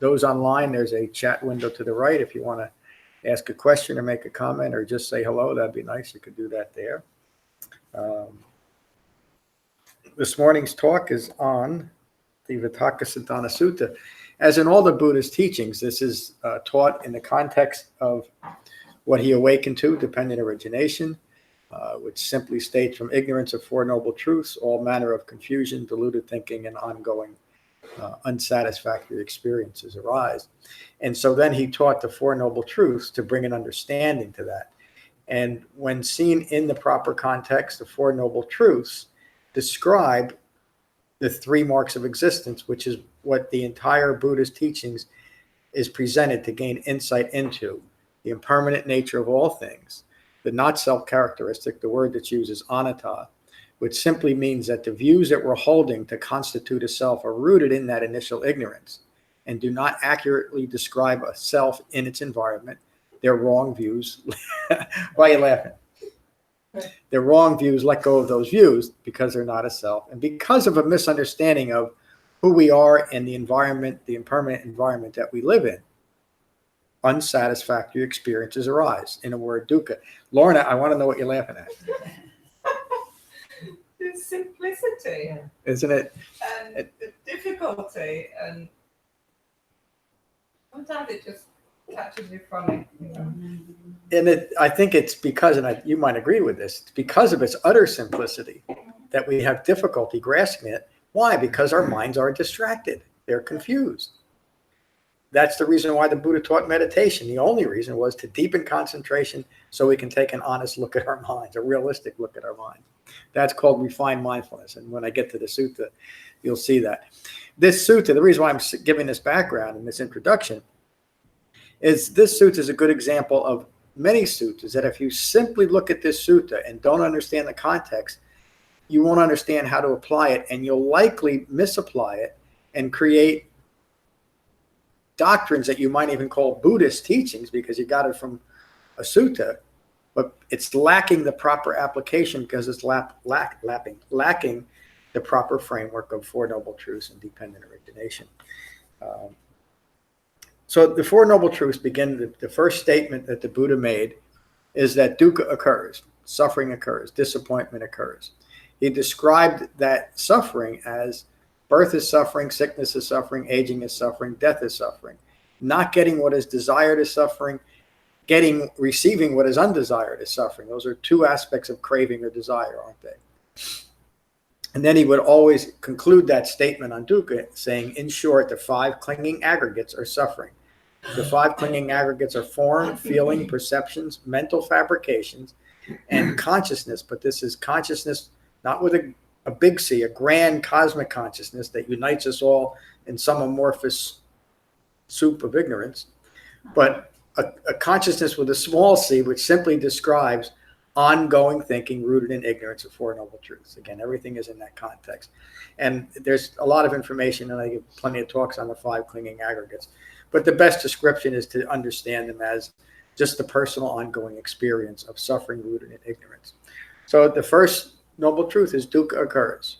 those online, there's a chat window to the right. If you want to ask a question or make a comment or just say hello, that'd be nice. You could do that there. This morning's talk is on the Vitakkasanthana Sutta. As in all the Buddha's teachings, this is taught in the context of what he awakened to, dependent origination, which simply states from ignorance of Four Noble Truths, all manner of confusion, deluded thinking, and ongoing unsatisfactory experiences arise. And so then he taught the Four Noble Truths to bring an understanding to that. And when seen in the proper context, the Four Noble Truths describe the three marks of existence, which is what the entire Buddhist teachings is presented to gain insight into: the impermanent nature of all things, the not self characteristic, the word that's used is anatta, which simply means that the views that we're holding to constitute a self are rooted in that initial ignorance and do not accurately describe a self in its environment. They're wrong views. Why are you laughing? They're wrong views. Let go of those views because they're not a self. And because of a misunderstanding of who we are and the environment, the impermanent environment that we live in, unsatisfactory experiences arise. In a word, dukkha. Lorna, I want to know what you're laughing at. The simplicity, isn't it? And the difficulty, and sometimes it just catches you funny. And I think it's because, and you might agree with this, it's because of its utter simplicity that we have difficulty grasping it. Why? Because our minds are distracted. They're confused. That's the reason why the Buddha taught meditation. The only reason was to deepen concentration so we can take an honest look at our minds, a realistic look at our minds. That's called refined mindfulness. And when I get to the sutta, you'll see that. This sutta, the reason why I'm giving this background and this introduction is this sutta is a good example of many suttas that if you simply look at this sutta and don't understand the context, you won't understand how to apply it, and you'll likely misapply it and create doctrines that you might even call Buddhist teachings because you got it from a sutta, but it's lacking the proper application because it's lacking the proper framework of Four Noble Truths and dependent origination. So the Four Noble Truths begin, the first statement that the Buddha made is that dukkha occurs, suffering occurs, disappointment occurs. He described that suffering as birth is suffering, sickness is suffering, aging is suffering, death is suffering. Not getting what is desired is suffering, receiving what is undesired is suffering. Those are two aspects of craving or desire, aren't they? And then he would always conclude that statement on dukkha saying, in short, the five clinging aggregates are suffering. The five clinging aggregates are form, feeling, perceptions, mental fabrications, and consciousness. But this is consciousness not with a big C, a grand cosmic consciousness that unites us all in some amorphous soup of ignorance, but a consciousness with a small c, which simply describes ongoing thinking rooted in ignorance of Four Noble Truths. Again, everything is in that context. And there's a lot of information, and I give plenty of talks on the five clinging aggregates. But the best description is to understand them as just the personal ongoing experience of suffering rooted in ignorance. So the first noble truth is dukkha occurs.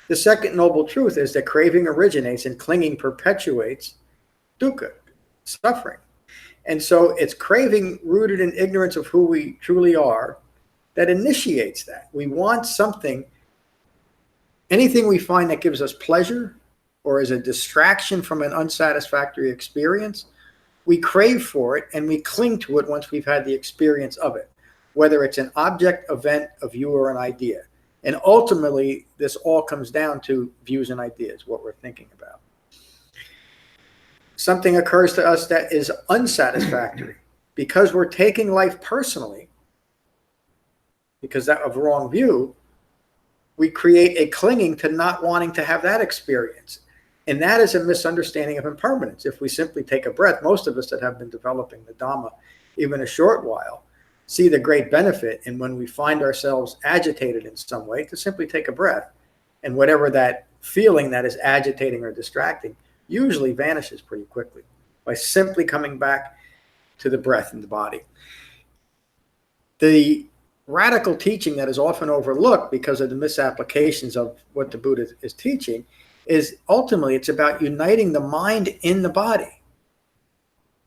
The second noble truth is that craving originates and clinging perpetuates dukkha, suffering. And so it's craving rooted in ignorance of who we truly are that initiates that. We want something, anything we find that gives us pleasure or is a distraction from an unsatisfactory experience, we crave for it and we cling to it once we've had the experience of it, whether it's an object, event, a view, or an idea. And ultimately, this all comes down to views and ideas, what we're thinking about. Something occurs to us that is unsatisfactory because we're taking life personally, because of a wrong view, we create a clinging to not wanting to have that experience. And that is a misunderstanding of impermanence. If we simply take a breath, most of us that have been developing the Dhamma even a short while see the great benefit in when we find ourselves agitated in some way to simply take a breath, and whatever that feeling that is agitating or distracting usually vanishes pretty quickly by simply coming back to the breath in the body. The radical teaching that is often overlooked because of the misapplications of what the Buddha is teaching is ultimately it's about uniting the mind in the body.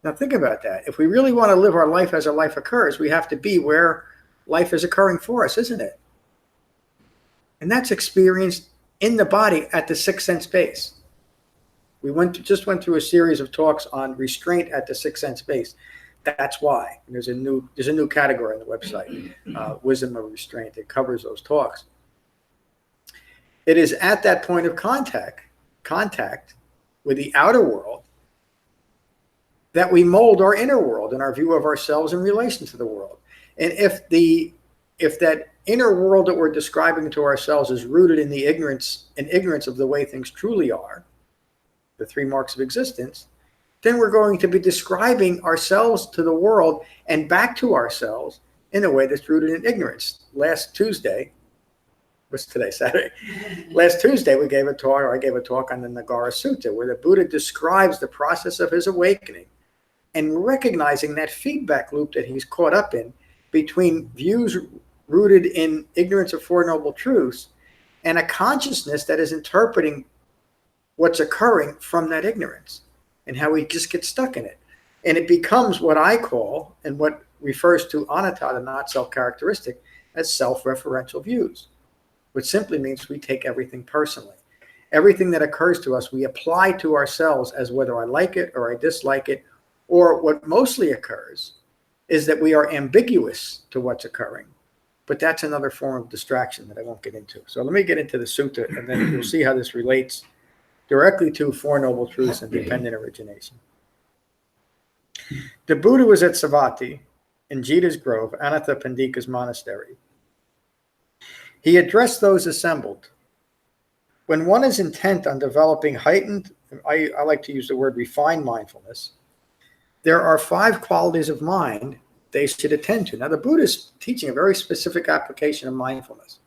Now think about that. If we really want to live our life as our life occurs, we have to be where life is occurring for us, isn't it? And that's experienced in the body at the sixth sense base. We just went through a series of talks on restraint at the sixth sense base. That's why. And there's a new category on the website, Wisdom of Restraint, that covers those talks. It is at that point of contact with the outer world that we mold our inner world and our view of ourselves in relation to the world. And if that inner world that we're describing to ourselves is rooted in the ignorance of the way things truly are, the three marks of existence, then we're going to be describing ourselves to the world and back to ourselves in a way that's rooted in ignorance. Last Tuesday, what's today, Saturday? Last Tuesday, I gave a talk on the Nagara Sutta, where the Buddha describes the process of his awakening and recognizing that feedback loop that he's caught up in between views rooted in ignorance of Four Noble Truths and a consciousness that is interpreting what's occurring from that ignorance, and how we just get stuck in it. And it becomes what I call, and what refers to anatta, the not self-characteristic, as self-referential views, which simply means we take everything personally. Everything that occurs to us, we apply to ourselves as whether I like it or I dislike it, or what mostly occurs is that we are ambiguous to what's occurring. But that's another form of distraction that I won't get into. So let me get into the sutta, and then you'll see how this relates directly to Four Noble Truths and dependent origination. The Buddha was at Savatthi, in Jita's Grove, Anathapindika's monastery. He addressed those assembled. When one is intent on developing heightened, I like to use the word refined mindfulness, there are 5 qualities of mind they should attend to. Now, the Buddha is teaching a very specific application of mindfulness.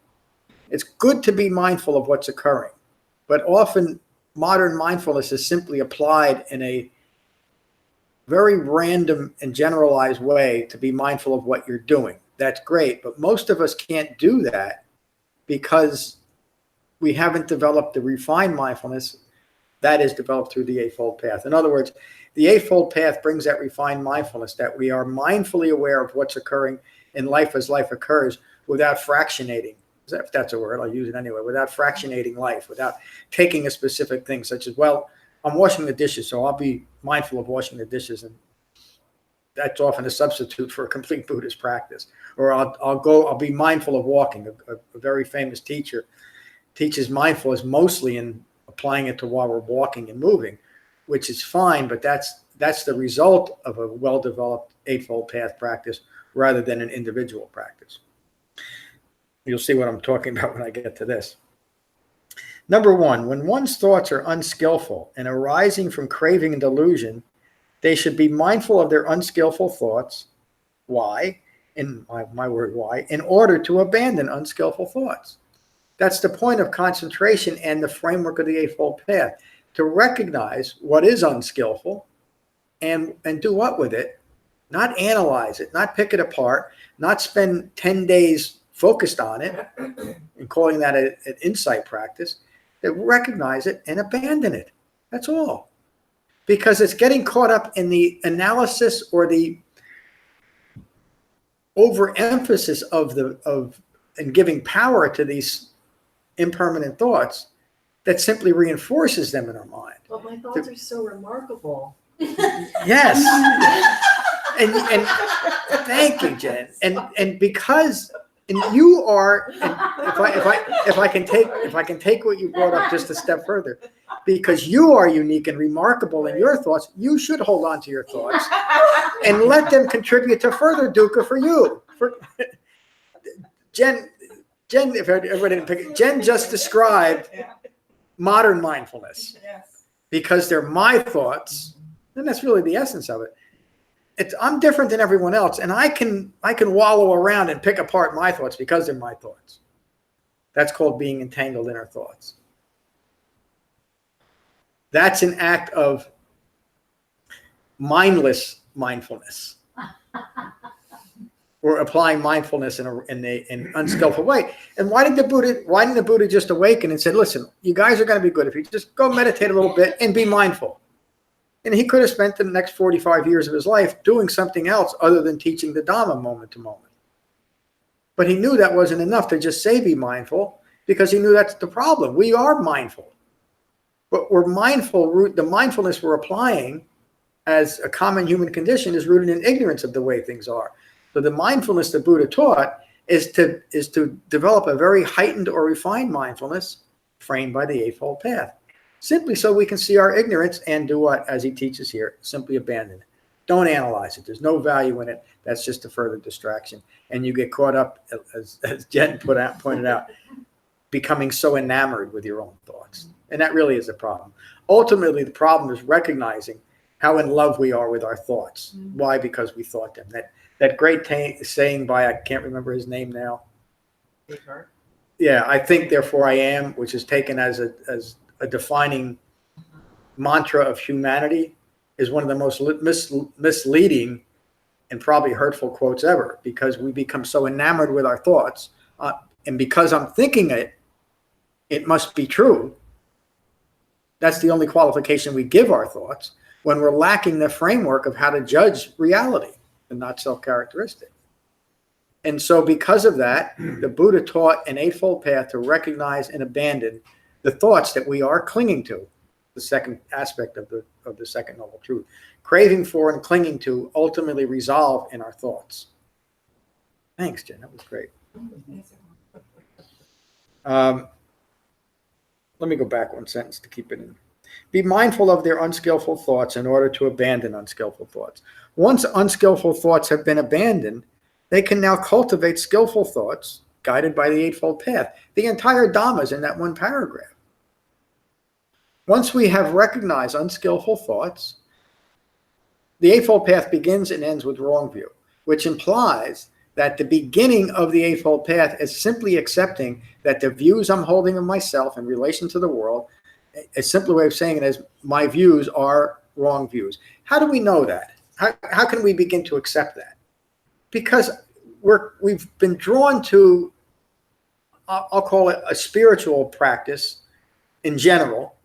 It's good to be mindful of what's occurring, but often modern mindfulness is simply applied in a very random and generalized way to be mindful of what you're doing. That's great, but most of us can't do that because we haven't developed the refined mindfulness that is developed through the Eightfold Path. In other words, the Eightfold Path brings that refined mindfulness, that we are mindfully aware of what's occurring in life as life occurs without fractionating. If that's a word, I'll use it anyway, without fractionating life, without taking a specific thing such as, well, I'm washing the dishes, so I'll be mindful of washing the dishes. And that's often a substitute for a complete Buddhist practice. Or I'll be mindful of walking. A very famous teacher teaches mindfulness mostly in applying it to while we're walking and moving, which is fine, but that's the result of a well-developed Eightfold Path practice rather than an individual practice. You'll see what I'm talking about when I get to this. Number 1, when one's thoughts are unskillful and arising from craving and delusion, they should be mindful of their unskillful thoughts. Why? In my word, why? In order to abandon unskillful thoughts. That's the point of concentration and the framework of the Eightfold Path, to recognize what is unskillful and do what with it, not analyze it, not pick it apart, not spend 10 days focused on it and calling that an insight practice, to recognize it and abandon it. That's all. Because it's getting caught up in the analysis or the overemphasis of and giving power to these impermanent thoughts that simply reinforces them in our mind. But my thoughts are so remarkable. Yes. and thank you, Jen. And because you are, and if I can take what you brought up just a step further, because you are unique and remarkable in your thoughts, you should hold on to your thoughts and let them contribute to further dukkha for you. Jen, if everybody didn't pick it, Jen just described modern mindfulness. Yes. Because they're my thoughts, and that's really the essence of it. I'm different than everyone else, and I can wallow around and pick apart my thoughts because they're my thoughts. That's called being entangled in our thoughts. That's an act of mindless mindfulness. we're applying mindfulness in an unskillful way. And why didn't the Buddha just awaken and said, listen, you guys are going to be good if you just go meditate a little bit and be mindful? And he could have spent the next 45 years of his life doing something else other than teaching the Dhamma moment to moment. But he knew that wasn't enough to just say be mindful, because he knew that's the problem. We are mindful. But we're mindful, the mindfulness we're applying as a common human condition is rooted in ignorance of the way things are. So the mindfulness the Buddha taught is to develop a very heightened or refined mindfulness framed by the Eightfold Path. Simply so we can see our ignorance and do what, as he teaches here, simply abandon it. Don't analyze it. There's no value in it. That's just a further distraction. And you get caught up, as Jen pointed out, becoming so enamored with your own thoughts. And that really is a problem. Ultimately, the problem is recognizing how in love we are with our thoughts. Why? Because we thought them. That great saying by, I can't remember his name now. Yeah, I think, therefore I am, which is taken as a defining mantra of humanity, is one of the most misleading and probably hurtful quotes ever, because we become so enamored with our thoughts. And because I'm thinking it must be true. That's the only qualification we give our thoughts, when we're lacking the framework of how to judge reality and not self-characteristic. And so because of that, the Buddha taught an Eightfold Path to recognize and abandon the thoughts that we are clinging to, the second aspect of the second noble truth. Craving for and clinging to ultimately resolve in our thoughts. Thanks, Jen. That was great. Let me go back one sentence to keep it in. Be mindful of their unskillful thoughts in order to abandon unskillful thoughts. Once unskillful thoughts have been abandoned, they can now cultivate skillful thoughts guided by the Eightfold Path. The entire Dhamma is in that one paragraph. Once we have recognized unskillful thoughts, the Eightfold Path begins and ends with wrong view, which implies that the beginning of the Eightfold Path is simply accepting that the views I'm holding of myself in relation to the world, a simple way of saying it is, my views are wrong views. How do we know that? How can we begin to accept that? Because we've been drawn to, I'll call it a spiritual practice in general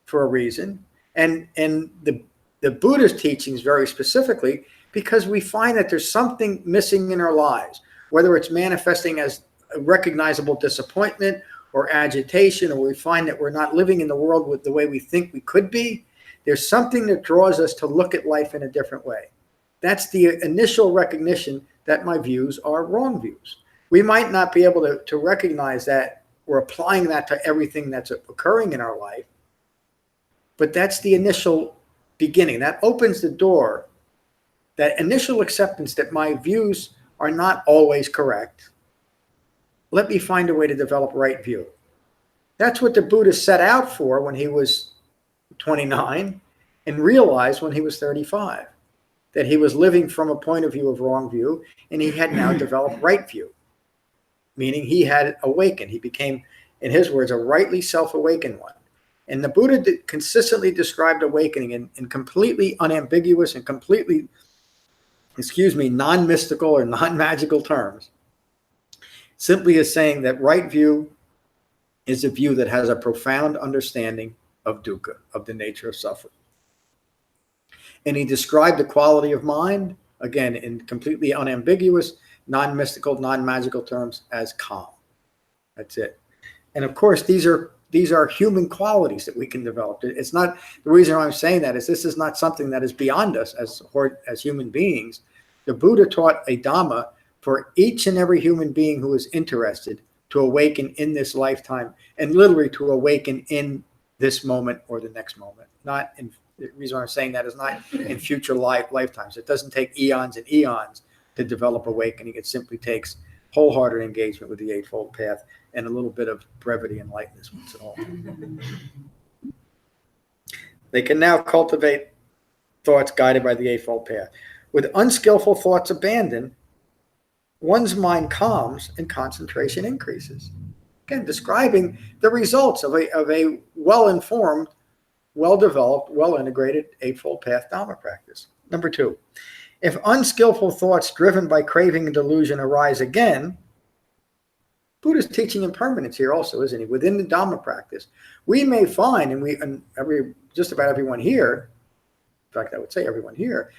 for a reason, and the Buddha's teachings very specifically, because we find that there's something missing in our lives, whether it's manifesting as a recognizable disappointment or agitation, or we find that we're not living in the world with the way we think we could be. There's something that draws us to look at life in a different way. That's the initial recognition that my views are wrong views. We might not be able to recognize that we're applying that to everything that's occurring in our life, but that's the initial beginning. That opens the door, that initial acceptance that my views are not always correct. Let me find a way to develop right view. That's what the Buddha set out for when he was 29 and realized when he was 35, that he was living from a point of view of wrong view, and he had now developed right view, meaning he had awakened. He became, in his words, a rightly self-awakened one. And the Buddha consistently described awakening in completely unambiguous and completely, non-mystical or non-magical terms, simply as saying that right view is a view that has a profound understanding of dukkha, of the nature of suffering. And he described the quality of mind, again, in completely unambiguous, non-mystical, non-magical terms, as calm. That's it. And of course, these are human qualities that we can develop. It's not, the reason why I'm saying that is this is not something that is beyond us as human beings. The Buddha taught a Dhamma for each and every human being who is interested to awaken in this lifetime, and literally to awaken in this moment or the next moment. Not in, the reason why I'm saying that is not in future lifetimes. It doesn't take eons and eons to develop awakening. It simply takes wholehearted engagement with the Eightfold Path and a little bit of brevity and lightness once in a while. They can now cultivate thoughts guided by the Eightfold Path. With unskillful thoughts abandoned, one's mind calms and concentration increases. Again, describing the results of a well-informed, well-developed, well-integrated Eightfold Path Dhamma practice. Number 2, If unskillful thoughts driven by craving and delusion arise again, Buddha's teaching impermanence here also, isn't he? Within the Dhamma practice, we may find, and just about everyone here, in fact, I would say everyone here,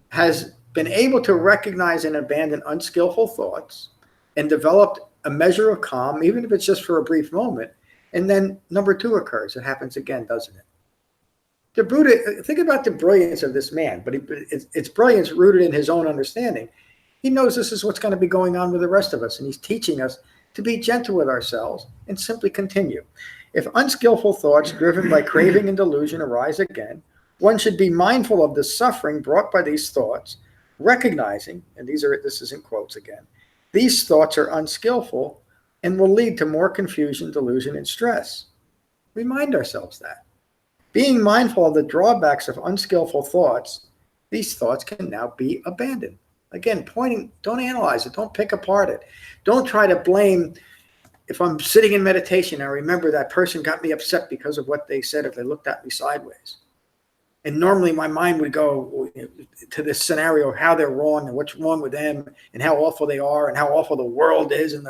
has been able to recognize and abandon unskillful thoughts and developed a measure of calm, even if it's just for a brief moment. And then number two occurs. It happens again, doesn't it? The Buddha, think about the brilliance of this man, but it's brilliance rooted in his own understanding. He knows this is what's going to be going on with the rest of us, and he's teaching us to be gentle with ourselves and simply continue. If unskillful thoughts driven by craving and delusion arise again, one should be mindful of the suffering brought by these thoughts, recognizing, and this is in quotes again, these thoughts are unskillful and will lead to more confusion, delusion, and stress. Remind ourselves that. Being mindful of the drawbacks of unskillful thoughts, these thoughts can now be abandoned. Again, don't analyze it. Don't pick apart it. Don't try to blame. If I'm sitting in meditation, I remember that person got me upset because of what they said if they looked at me sideways. And normally my mind would go to this scenario of how they're wrong and what's wrong with them and how awful they are and how awful the world is. And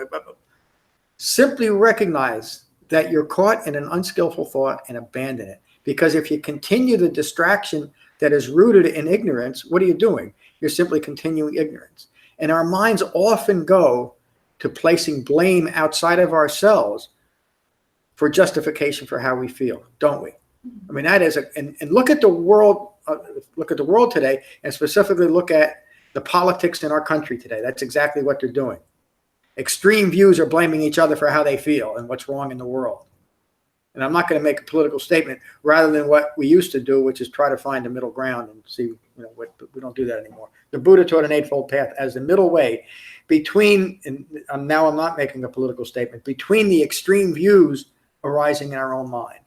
simply recognize that you're caught in an unskillful thought and abandon it. Because if you continue the distraction that is rooted in ignorance, what are you doing? You're simply continuing ignorance. And our minds often go to placing blame outside of ourselves for justification for how we feel, don't we? I mean, that is and look at the world. Look at the world today, and specifically look at the politics in our country today. That's exactly what they're doing. Extreme views are blaming each other for how they feel and what's wrong in the world. And I'm not going to make a political statement rather than what we used to do, which is try to find a middle ground and see, what we don't do that anymore. The Buddha taught an Eightfold Path as the middle way between, and now I'm not making a political statement, between the extreme views arising in our own mind.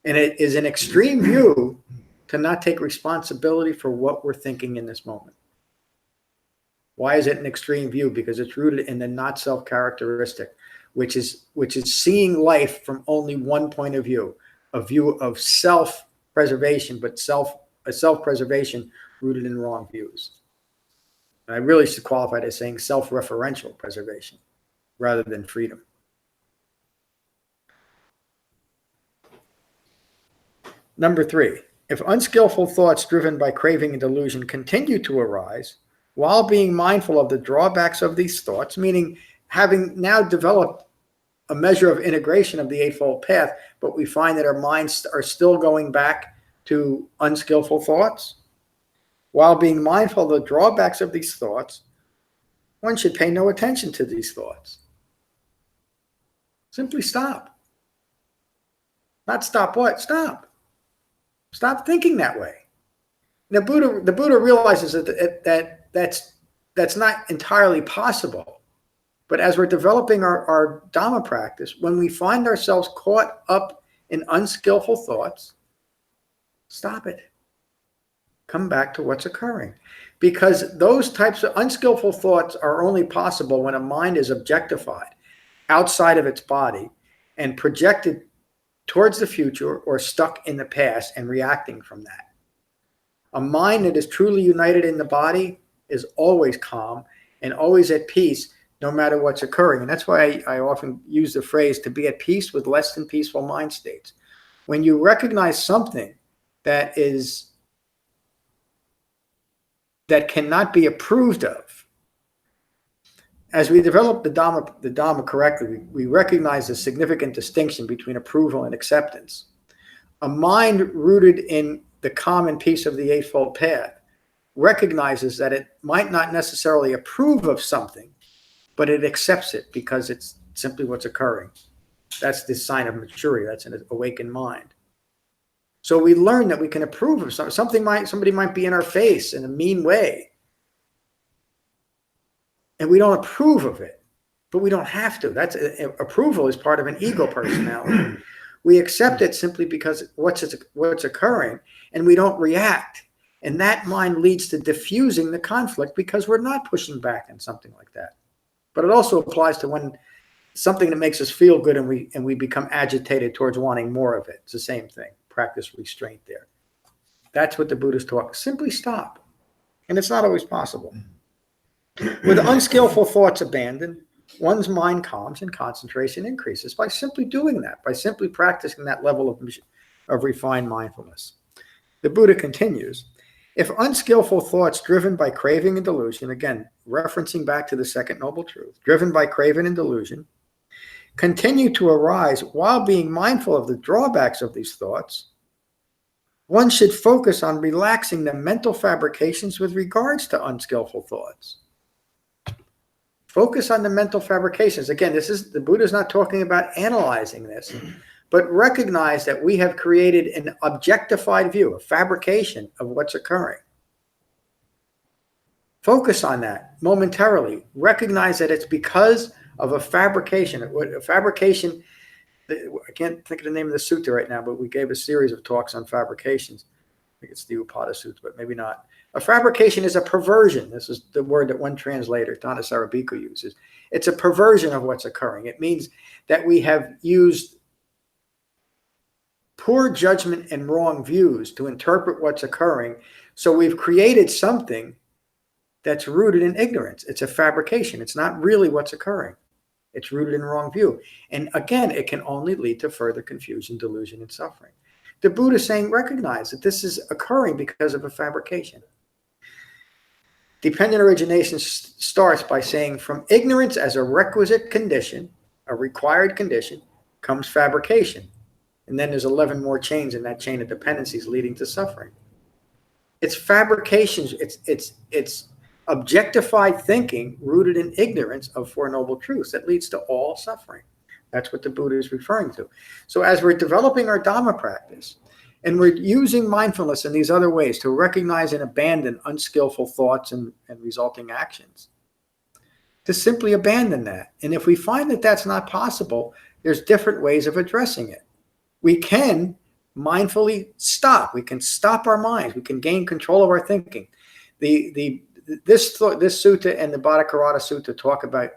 And it is an extreme view to not take responsibility for what we're thinking in this moment. Why is it an extreme view? Because it's rooted in the not self characteristic, which is seeing life from only one point of view, a view of self-preservation, but self-preservation rooted in wrong views. And I really should qualify it as saying self-referential preservation rather than freedom. Number 3, if unskillful thoughts driven by craving and delusion continue to arise, while being mindful of the drawbacks of these thoughts, meaning having now developed a measure of integration of the Eightfold Path, but we find that our minds are still going back to unskillful thoughts, while being mindful of the drawbacks of these thoughts, one should pay no attention to these thoughts. Simply stop. Not stop what? Stop. Stop thinking that way. The Buddha realizes that that's not entirely possible. But as we're developing our Dhamma practice, when we find ourselves caught up in unskillful thoughts, stop it. Come back to what's occurring. Because those types of unskillful thoughts are only possible when a mind is objectified outside of its body and projected towards the future or stuck in the past and reacting from that. A mind that is truly united in the body is always calm and always at peace no matter what's occurring. And that's why I often use the phrase to be at peace with less than peaceful mind states. When you recognize something that cannot be approved of, as we develop the Dhamma correctly, we recognize the significant distinction between approval and acceptance. A mind rooted in the calm and peace of the Eightfold Path recognizes that it might not necessarily approve of something, but it accepts it because it's simply what's occurring. That's the sign of maturity. That's an awakened mind. So we learn that we can approve of something. Somebody might be in our face in a mean way, and we don't approve of it, but we don't have to. Approval is part of an ego personality. We accept it simply because what's occurring, and we don't react. And that mind leads to diffusing the conflict because we're not pushing back on something like that. But it also applies to when something that makes us feel good and we become agitated towards wanting more of it. It's the same thing. Practice restraint there. That's what the Buddha's taught. Simply stop. And it's not always possible. With unskillful thoughts abandoned, one's mind calms and concentration increases by simply doing that, by simply practicing that level of refined mindfulness. The Buddha continues, if unskillful thoughts driven by craving and delusion, again, referencing back to the second noble truth, driven by craving and delusion, continue to arise while being mindful of the drawbacks of these thoughts, one should focus on relaxing the mental fabrications with regards to unskillful thoughts. Focus on the mental fabrications. Again, the Buddha is not talking about analyzing this, but recognize that we have created an objectified view, a fabrication of what's occurring. Focus on that momentarily. Recognize that it's because of a fabrication. A fabrication, I can't think of the name of the sutta right now, but we gave a series of talks on fabrications. I think it's the Upada Sutta, but maybe not. A fabrication is a perversion. This is the word that one translator, Thanissaro Bhikkhu, uses. It's a perversion of what's occurring. It means that we have used poor judgment and wrong views to interpret what's occurring. So we've created something that's rooted in ignorance. It's a fabrication. It's not really what's occurring. It's rooted in wrong view. And again, it can only lead to further confusion, delusion, and suffering. The Buddha is saying, recognize that this is occurring because of a fabrication. Dependent origination starts by saying, from ignorance as a requisite condition, a required condition, comes fabrication. And then there's 11 more chains in that chain of dependencies leading to suffering. It's fabrications. It's objectified thinking rooted in ignorance of Four Noble Truths that leads to all suffering. That's what the Buddha is referring to. So as we're developing our Dhamma practice, and we're using mindfulness in these other ways to recognize and abandon unskillful thoughts and resulting actions, to simply abandon that. And if we find that that's not possible, there's different ways of addressing it. We can mindfully stop. We can stop our minds. We can gain control of our thinking. This sutta and the Vitakkasanthana Sutta talk about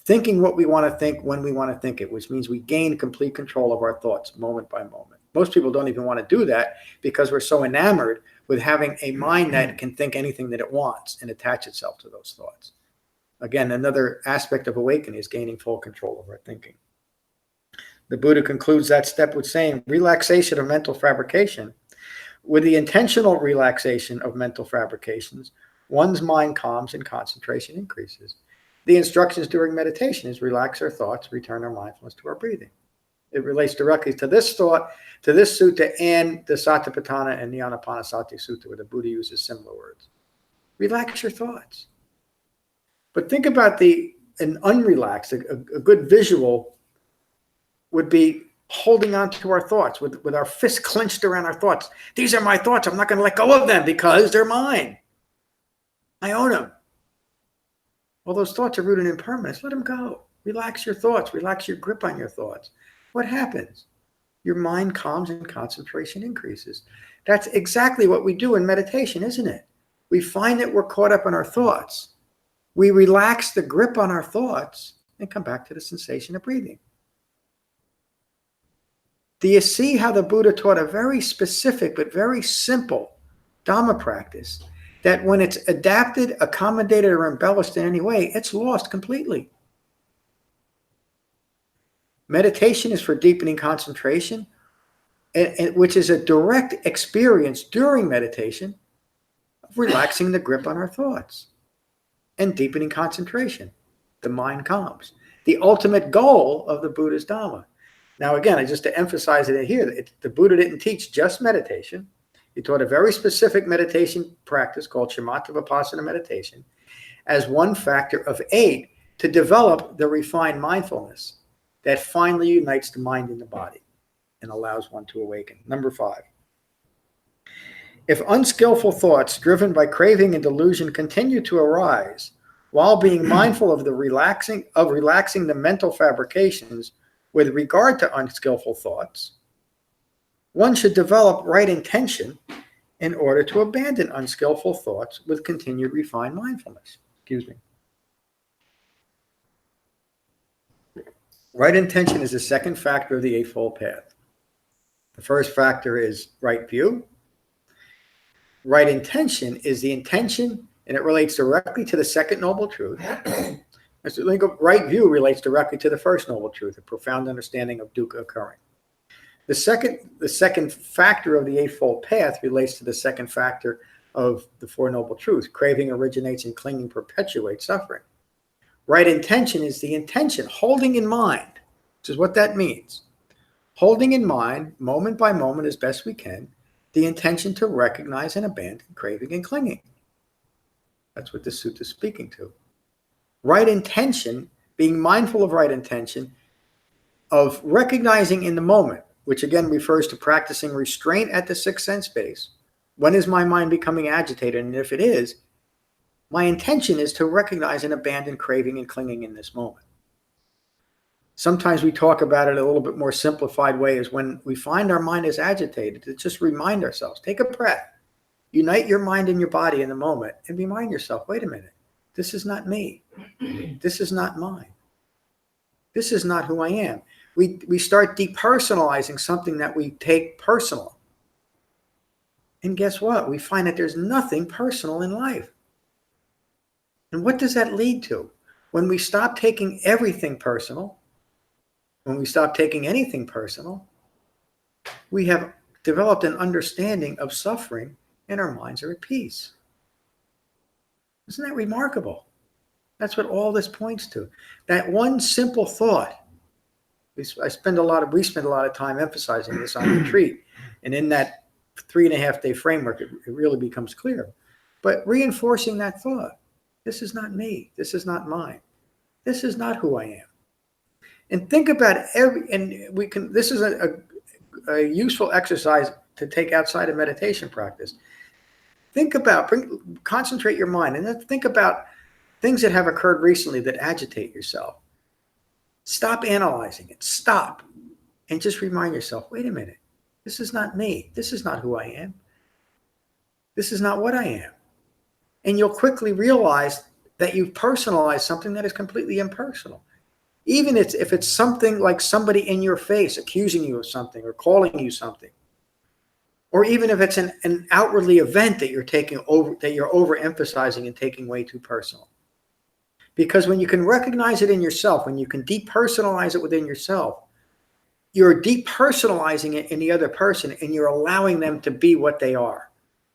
thinking what we want to think when we want to think it, which means we gain complete control of our thoughts moment by moment. Most people don't even want to do that because we're so enamored with having a mind that can think anything that it wants and attach itself to those thoughts. Again, another aspect of awakening is gaining full control of our thinking. The Buddha concludes that step with saying, relaxation of mental fabrication. With the intentional relaxation of mental fabrications, one's mind calms and concentration increases. The instructions during meditation is relax our thoughts, return our mindfulness to our breathing. It relates directly to this thought, to this sutta, and the Satipatthana and the Anapanasati Sutta, where the Buddha uses similar words. Relax your thoughts. But think about an unrelaxed, a good visual would be holding on to our thoughts with our fists clenched around our thoughts. These are my thoughts. I'm not going to let go of them because they're mine. I own them. Well, those thoughts are rooted in impermanence. Let them go. Relax your thoughts. Relax your grip on your thoughts. What happens? Your mind calms and concentration increases. That's exactly what we do in meditation, isn't it? We find that we're caught up in our thoughts. We relax the grip on our thoughts and come back to the sensation of breathing. Do you see how the Buddha taught a very specific but very simple Dhamma practice that when it's adapted, accommodated, or embellished in any way, it's lost completely? Meditation is for deepening concentration, which is a direct experience during meditation of relaxing the grip on our thoughts and deepening concentration. The mind calms. The ultimate goal of the Buddha's Dhamma. Now, again, just to emphasize it here, the Buddha didn't teach just meditation. He taught a very specific meditation practice called Shamatha-Vipassana meditation as one factor of 8 to develop the refined mindfulness that finally unites the mind and the body and allows one to awaken. Number 5. If unskillful thoughts driven by craving and delusion continue to arise while being mindful of relaxing the mental fabrications with regard to unskillful thoughts, one should develop right intention in order to abandon unskillful thoughts with continued refined mindfulness. Right intention is the second factor of the Eightfold Path. The first factor is right view. Right intention is the intention, and it relates directly to the second noble truth. Right view relates directly to the first noble truth, a profound understanding of dukkha occurring. The second factor of the Eightfold Path relates to the second factor of the Four Noble Truths. Craving originates and clinging perpetuates suffering. Right intention is the intention, holding in mind, which is what that means. Holding in mind, moment by moment as best we can, the intention to recognize and abandon craving and clinging. That's what this sutta is speaking to. Right intention, being mindful of right intention, of recognizing in the moment, which again refers to practicing restraint at the sixth sense base. When is my mind becoming agitated? And if it is, my intention is to recognize and abandon craving and clinging in this moment. Sometimes we talk about it a little bit more simplified way is when we find our mind is agitated, to just remind ourselves, take a breath, unite your mind and your body in the moment and remind yourself, wait a minute, this is not me. This is not mine. This is not who I am. We start depersonalizing something that we take personal. And guess what? We find that there's nothing personal in life. And what does that lead to? When we stop taking everything personal, when we stop taking anything personal, we have developed an understanding of suffering and our minds are at peace. Isn't that remarkable? That's what all this points to. That one simple thought. We spend a lot of time emphasizing this on retreat. And in that 3.5-day framework, it really becomes clear. But reinforcing that thought, this is not me. This is not mine. This is not who I am. And think about this is a useful exercise to take outside of meditation practice. Concentrate your mind and then think about things that have occurred recently that agitate yourself. Stop analyzing it. Stop. And just remind yourself, wait a minute. This is not me. This is not who I am. This is not what I am. And you'll quickly realize that you've personalized something that is completely impersonal. Even if it's something like somebody in your face accusing you of something or calling you something. Or even if it's an outwardly event that you're overemphasizing and taking way too personal. Because when you can recognize it in yourself, when you can depersonalize it within yourself, you're depersonalizing it in the other person and you're allowing them to be what they are,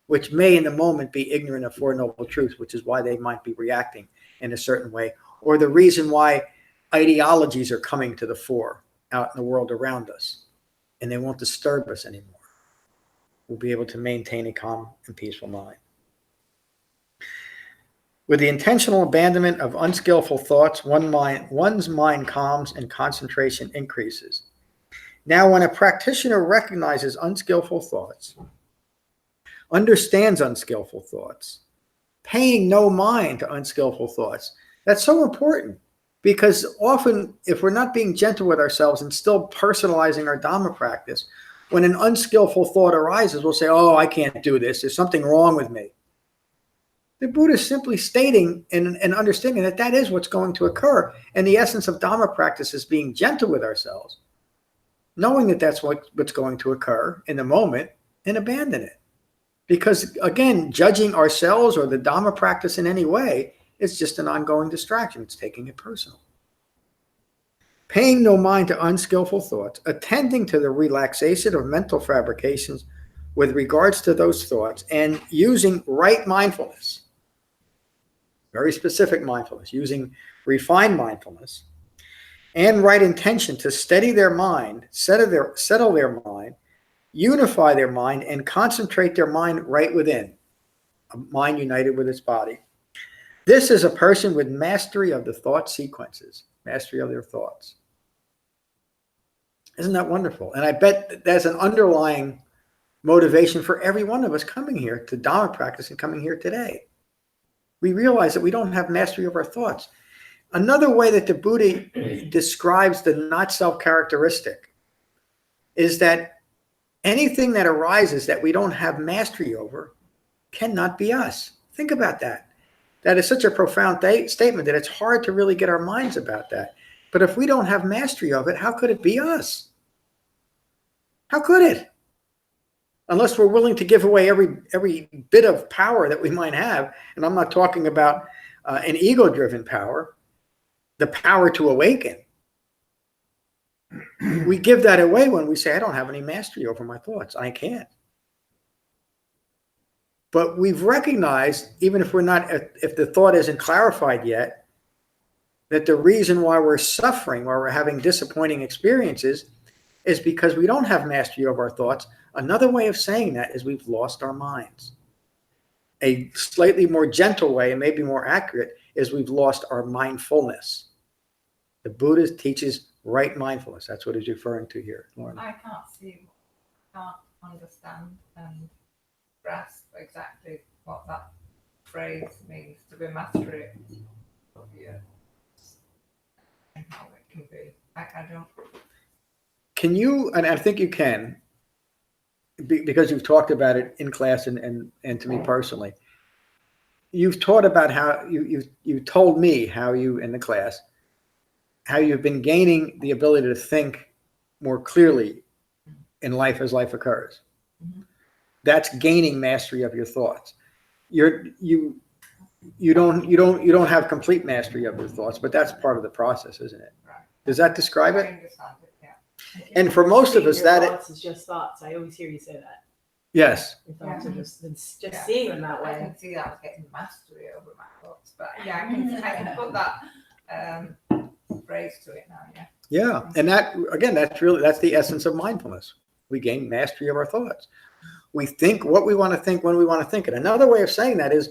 which may in the moment be ignorant of Four Noble Truths, which is why they might be reacting in a certain way, or the reason why ideologies are coming to the fore out in the world around us, and they won't disturb us anymore. We'll be able to maintain a calm and peaceful mind. With the intentional abandonment of unskillful thoughts, one's mind calms and concentration increases. Now, when a practitioner recognizes unskillful thoughts, understands unskillful thoughts, paying no mind to unskillful thoughts, that's so important. Because often, if we're not being gentle with ourselves and still personalizing our Dhamma practice, when an unskillful thought arises, we'll say, oh, I can't do this. There's something wrong with me. The Buddha is simply stating and understanding that that is what's going to occur. And the essence of Dhamma practice is being gentle with ourselves, knowing that that's what's going to occur in the moment and abandon it. Because, again, judging ourselves or the Dhamma practice in any way, it's just an ongoing distraction. It's taking it personal. Paying no mind to unskillful thoughts, attending to the relaxation of mental fabrications with regards to those thoughts, and using right mindfulness, very specific mindfulness, using refined mindfulness, and right intention to steady their mind, settle their mind, unify their mind, and concentrate their mind right within, a mind united with its body. This is a person with mastery of the thought sequences, mastery of their thoughts. Isn't that wonderful? And I bet there's an underlying motivation for every one of us coming here to Dhamma practice and coming here today. We realize that we don't have mastery of our thoughts. Another way that the Buddha describes the not-self characteristic is that anything that arises that we don't have mastery over cannot be us. Think about that. That is such a profound statement that it's hard to really get our minds about that. But if we don't have mastery of it, how could it be us? How could it? unless we're willing to give away every bit of power that we might have. And I'm not talking about an ego-driven power, the power to awaken. We give that away when we say, I don't have any mastery over my thoughts. I can't. But we've recognized, even if the thought isn't clarified yet, that the reason why we're suffering, why we're having disappointing experiences, is because we don't have mastery over our thoughts. Another way of saying that is we've lost our minds. A slightly more gentle way, and maybe more accurate, is we've lost our mindfulness. The Buddha teaches right mindfulness. That's what he's referring to here, Lauren. I can't understand and grasp exactly what that phrase means, to be mastery of you, and how it can be. I don't. Can you, and I think you can, because you've talked about it in class and to me personally, you've taught about how you told me how you, in the class, how you've been gaining the ability to think more clearly in life as life occurs. Mm-hmm. That's gaining mastery of your thoughts. You don't have complete mastery of your thoughts, but that's part of the process, isn't it? Right. Does that describe I it? understand it, yeah. And for most of us, that thoughts is just thoughts. I always hear you say that. Yes. Your thoughts Yeah. are just Yeah. seeing them that I way. can see that I was getting mastery over my thoughts, but yeah, I can put that phrase to it now. Yeah. Yeah, and that, again, that's the essence of mindfulness. We gain mastery of our thoughts. We think what we want to think when we want to think it. Another way of saying that is,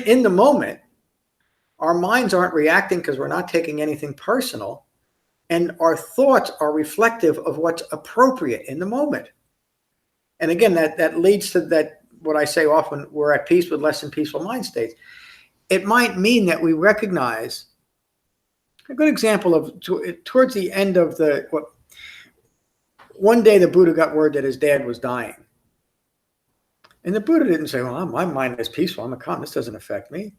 in the moment, our minds aren't reacting because we're not taking anything personal, and our thoughts are reflective of what's appropriate in the moment. And again, that leads to that, what I say often, we're at peace with less than peaceful mind states. It might mean that we recognize, a good example of, towards the end of one day the Buddha got word that his dad was dying. And the Buddha didn't say, well, my mind is peaceful, I'm a calm, this doesn't affect me.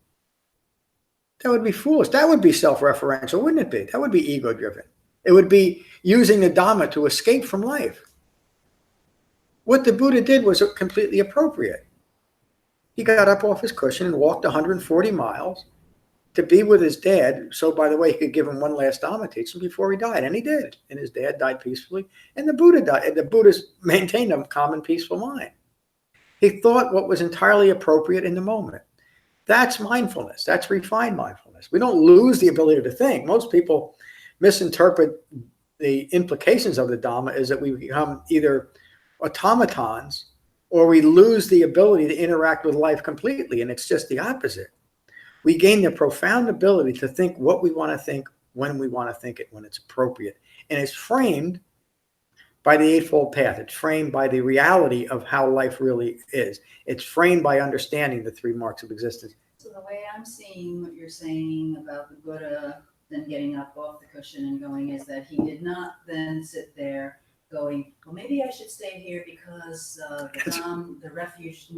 That would be foolish. That would be self-referential, wouldn't it be? That would be ego-driven. It would be using the Dhamma to escape from life. What the Buddha did was completely appropriate. He got up off his cushion and walked 140 miles to be with his dad. So, by the way, he could give him one last Dhamma teaching before he died. And he did. And his dad died peacefully. And the Buddha died. And the Buddhist maintained a calm and peaceful mind. He thought what was entirely appropriate in the moment. That's mindfulness. That's refined mindfulness. We don't lose the ability to think. Most people misinterpret the implications of the Dhamma as that we become either automatons or we lose the ability to interact with life completely. And it's just the opposite. We gain the profound ability to think what we want to think when we want to think it, when it's appropriate. And it's framed by the Eightfold Path. It's framed by the reality of how life really is. It's framed by understanding the three marks of existence. So the way I'm seeing what you're saying about the Buddha then getting up off the cushion and going is that he did not then sit there going, well, maybe I should stay here because the refuge,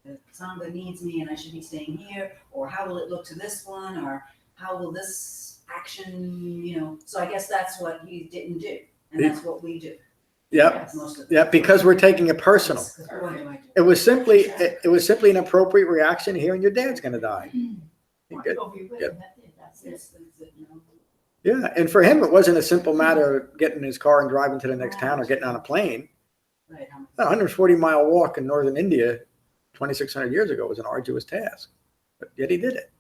the Sangha needs me and I should be staying here, or how will it look to this one, or how will this action, so I guess that's what he didn't do. And that's what we do. Yep. Yep. Because we're taking it personal. It was simply an appropriate reaction. Hearing your dad's going to die. Good. Yep. Yeah. And for him, it wasn't a simple matter of getting in his car and driving to the next town or getting on a plane. Right. A 140-mile walk in northern India 2,600 years ago was an arduous task, but yet he did it.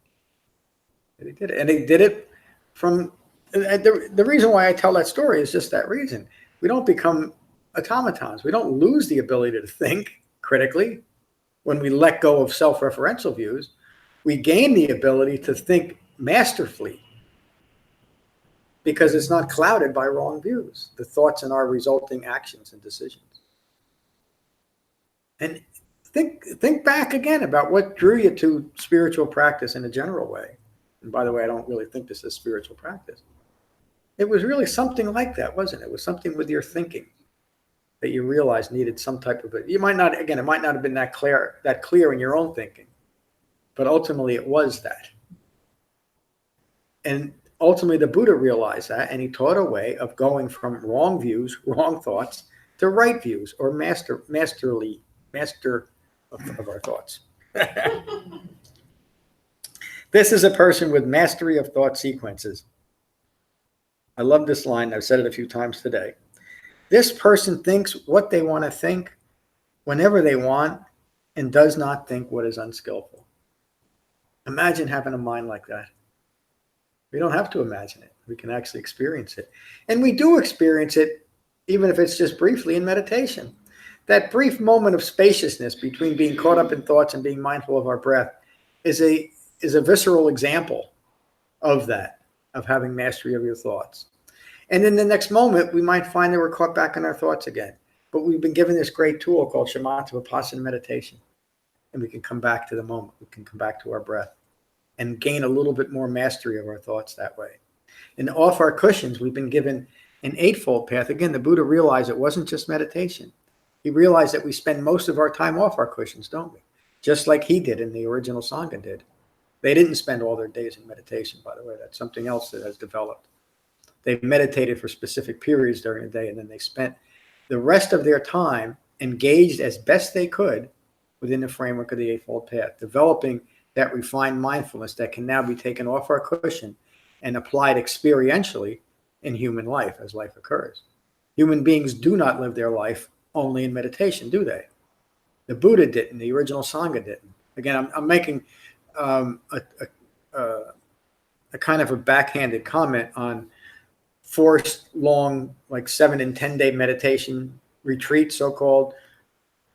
And he did it from. The reason why I tell that story is just that reason. We don't become automatons. We don't lose the ability to think critically when we let go of self-referential views. We gain the ability to think masterfully because it's not clouded by wrong views, the thoughts and our resulting actions and decisions. And think back again about what drew you to spiritual practice in a general way. And by the way, I don't really think this is spiritual practice. It was really something like that, wasn't it? It was something with your thinking that you realized needed some type of it. It might not have been that clear in your own thinking, but ultimately it was that. And ultimately the Buddha realized that, and he taught a way of going from wrong views, wrong thoughts, to right views or master of our thoughts. This is a person with mastery of thought sequences. I love this line. I've said it a few times today. This person thinks what they want to think whenever they want and does not think what is unskillful. Imagine having a mind like that. We don't have to imagine it. We can actually experience it. And we do experience it, even if it's just briefly in meditation. That brief moment of spaciousness between being caught up in thoughts and being mindful of our breath is a visceral example of that, of having mastery of your thoughts. And in the next moment, we might find that we're caught back in our thoughts again. But we've been given this great tool called Shamatha-Vipassana meditation. And we can come back to the moment. We can come back to our breath and gain a little bit more mastery of our thoughts that way. And off our cushions, we've been given an eightfold path. Again, the Buddha realized it wasn't just meditation. He realized that we spend most of our time off our cushions, don't we? Just like he did and the original Sangha did. They didn't spend all their days in meditation, by the way. That's something else that has developed. They meditated for specific periods during the day, and then they spent the rest of their time engaged as best they could within the framework of the Eightfold Path, developing that refined mindfulness that can now be taken off our cushion and applied experientially in human life as life occurs. Human beings do not live their life only in meditation, do they? The Buddha didn't. The original Sangha didn't. Again, I'm making a kind of a backhanded comment on forced long, like 7 and 10 day meditation retreats, so-called,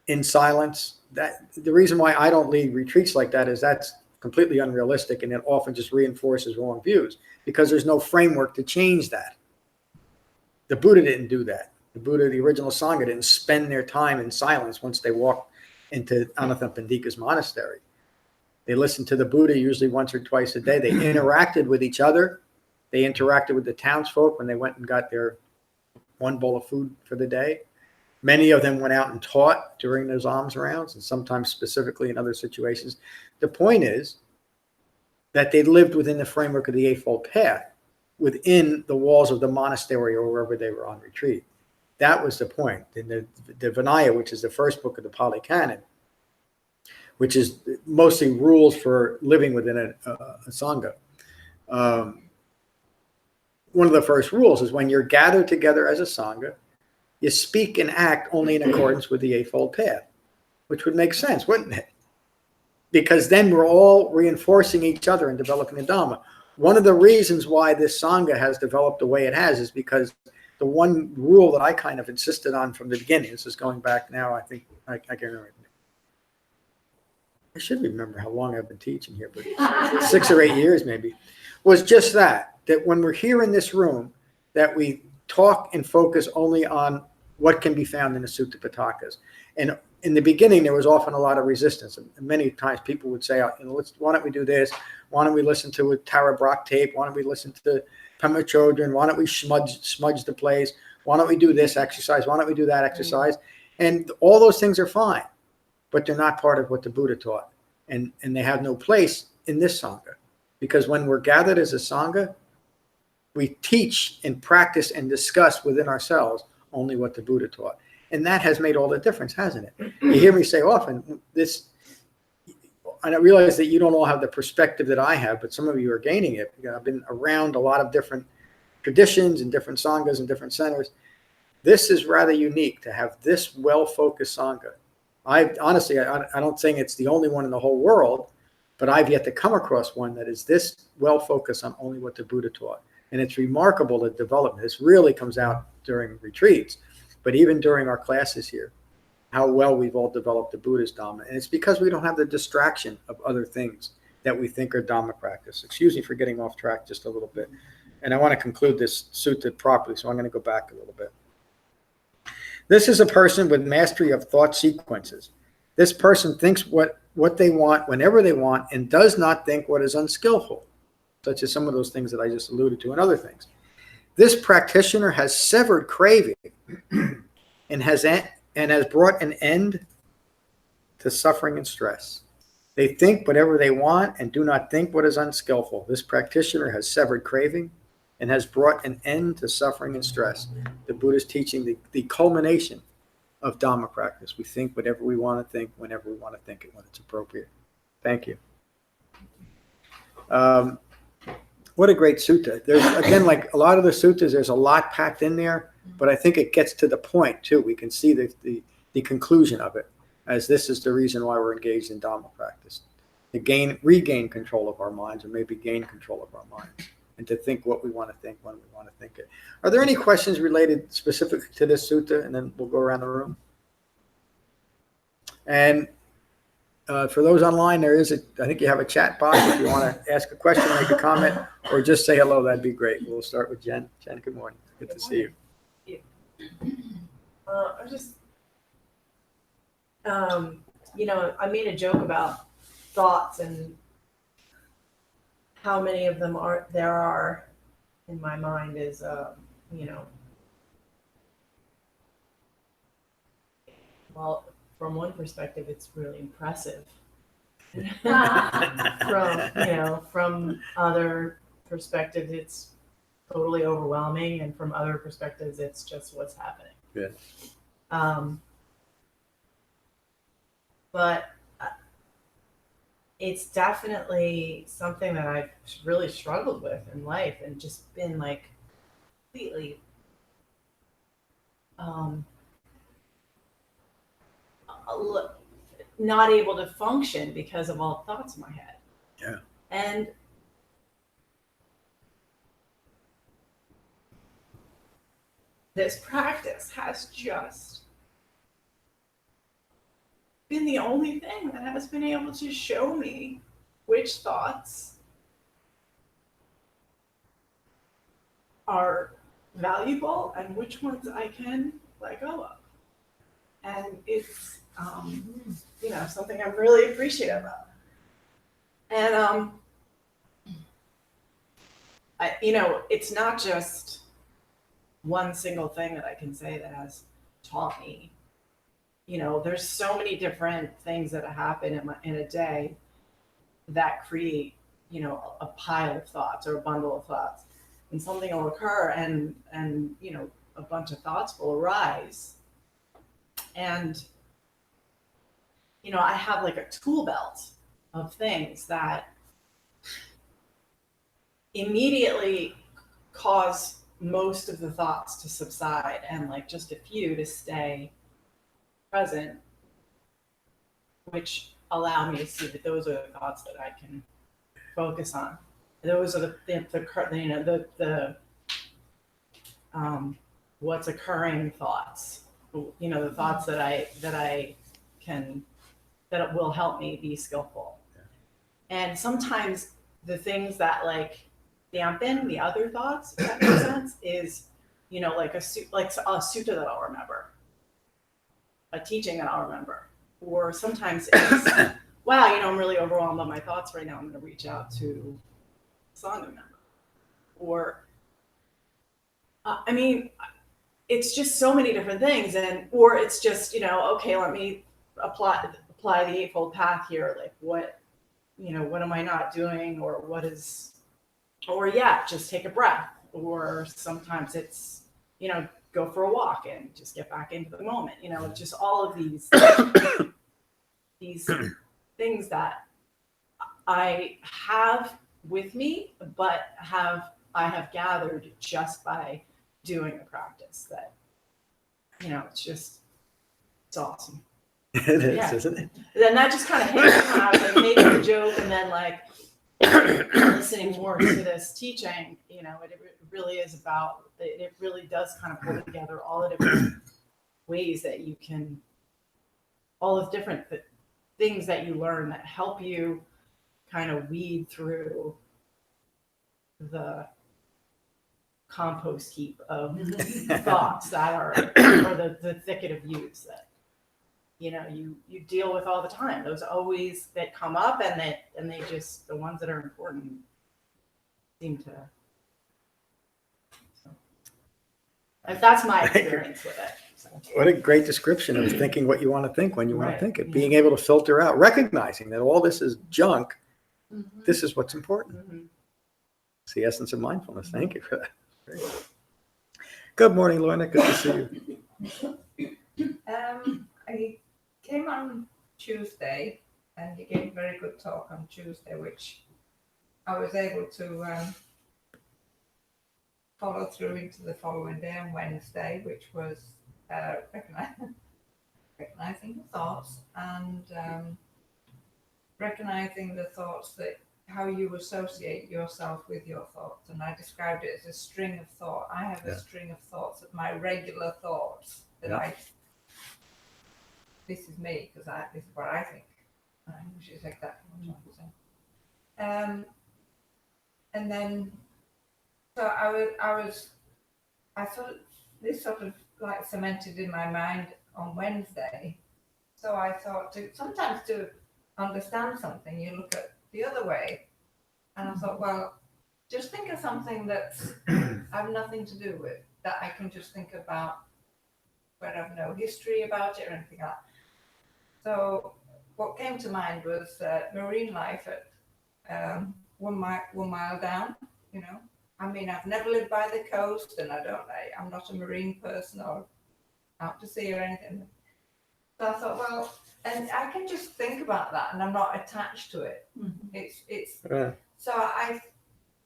in silence. That the reason why I don't lead retreats like that is that's completely unrealistic, and it often just reinforces wrong views because there's no framework to change that. The Buddha didn't do that. The Buddha, the original Sangha, didn't spend their time in silence once they walked into Anathapindika's monastery. They listened to the Buddha usually once or twice a day. They interacted with each other. They interacted with the townsfolk when they went and got their one bowl of food for the day. Many of them went out and taught during those alms rounds, and sometimes specifically in other situations. The point is that they lived within the framework of the Eightfold Path, within the walls of the monastery or wherever they were on retreat. That was the point. In the Vinaya, which is the first book of the Pali Canon, which is mostly rules for living within a Sangha. One of the first rules is when you're gathered together as a Sangha, you speak and act only in accordance with the Eightfold Path, which would make sense, wouldn't it? Because then we're all reinforcing each other and developing the Dhamma. One of the reasons why this Sangha has developed the way it has is because the one rule that I kind of insisted on from the beginning, this is going back now, I think, I can't remember. I should remember how long I've been teaching here, but 6 or 8 years maybe, was just that when we're here in this room, that we talk and focus only on what can be found in the Sutta Pitakas. And in the beginning, there was often a lot of resistance. And many times people would say, why don't we do this? Why don't we listen to a Tara Brach tape? Why don't we listen to Pema Chodron? Why don't we smudge the plays? Why don't we do this exercise? Why don't we do that exercise? And all those things are fine, but they're not part of what the Buddha taught. And they have no place in this Sangha. Because when we're gathered as a Sangha, we teach and practice and discuss within ourselves only what the Buddha taught. And that has made all the difference, hasn't it? You hear me say often, this, and I realize that you don't all have the perspective that I have, but some of you are gaining it. I've been around a lot of different traditions and different Sanghas and different centers. This is rather unique to have this well-focused Sangha. I don't think it's the only one in the whole world, but I've yet to come across one that is this well-focused on only what the Buddha taught. And it's remarkable, the development. This really comes out during retreats, but even during our classes here, how well we've all developed the Buddhist Dhamma. And it's because we don't have the distraction of other things that we think are Dhamma practice. Excuse me for getting off track just a little bit. And I want to conclude this sutta properly, so I'm going to go back a little bit. This is a person with mastery of thought sequences. This person thinks what they want whenever they want and does not think what is unskillful, such as some of those things that I just alluded to and other things. This practitioner has severed craving and has brought an end to suffering and stress. They think whatever they want and do not think what is unskillful. This practitioner has severed craving and has brought an end to suffering and stress. The Buddha's teaching, the culmination of Dhamma practice. We think whatever we want to think, whenever we want to think it, when it's appropriate. Thank you. What a great sutta. There's, again, like a lot of the suttas, there's a lot packed in there, but I think it gets to the point too. We can see the conclusion of it, as this is the reason why we're engaged in Dhamma practice. To regain control of our minds, or maybe gain control of our minds, and to think what we want to think when we want to think it. Are there any questions related specifically to this sutta? And then we'll go around the room. And for those online, I think you have a chat box if you want to ask a question, make a comment, or just say hello. That'd be great. We'll start with Jen. Jen, good morning. Good to see you. I just, I made a joke about thoughts and how many of them there are in my mind is, well, from one perspective, it's really impressive. From other perspectives, it's totally overwhelming, and from other perspectives, it's just what's happening. Yeah. But it's definitely something that I've really struggled with in life, and just been like completely not able to function because of all the thoughts in my head. Yeah. And this practice has just been the only thing that has been able to show me which thoughts are valuable and which ones I can let go of. And it's something I'm really appreciative of. And it's not just one single thing that I can say that has taught me. There's so many different things that happen in a day that create, a pile of thoughts or a bundle of thoughts. And something will occur and a bunch of thoughts will arise. And, I have like a tool belt of things that immediately cause most of the thoughts to subside and like just a few to stay present, which allow me to see that those are the thoughts that I can focus on. Those are the what's occurring thoughts. The thoughts that will help me be skillful. Yeah. And sometimes the things that like dampen the other thoughts, if that makes sense, is like a sutta that I'll remember, a teaching that I'll remember, or sometimes it's wow, I'm really overwhelmed by my thoughts right now. I'm going to reach out to a Sangha member, or it's just so many different things, or it's just okay, let me apply the Eightfold Path here. Like what am I not doing, or just take a breath, or sometimes it's go for a walk and just get back into the moment. Just all of these things that I have with me, but I have gathered just by doing a practice that, it's awesome. It is, isn't it? Then that just kind of hit me when I was like making a joke, and then like listening more to this teaching, it really is about, it really does kind of pull together all the different ways that you can, all the different things that you learn that help you kind of weed through the compost heap of thoughts that are, or the thicket of views that you deal with all the time. Those always that come up, and they just, the ones that are important seem to. So, that's my experience with it. So. What a great description of thinking what you want to think when you want to think it. Being able to filter out, recognizing that all this is junk. Mm-hmm. This is what's important. Mm-hmm. It's the essence of mindfulness. Thank you for that. Great. Good morning, Lorna. Good to see you. I came on Tuesday, and he gave a very good talk on Tuesday, which I was able to follow through into the following day on Wednesday, which was recognizing the thoughts and recognizing the thoughts, that how you associate yourself with your thoughts. And I described it as a string of thought. I have a string of thoughts of my regular thoughts that this is me, because this is what I think, which is exactly what I'm saying. And then, so I thought this sort of like cemented in my mind on Wednesday. So I thought, sometimes to understand something, you look at the other way. And I thought, well, just think of something that's I have nothing to do with, that I can just think about, where I have no history about it or anything like that. So what came to mind was marine life at 1 mile down, you know. I mean, I've never lived by the coast, and I'm not a marine person or out to sea or anything. So I thought, well, and I can just think about that, and I'm not attached to it. Mm-hmm. So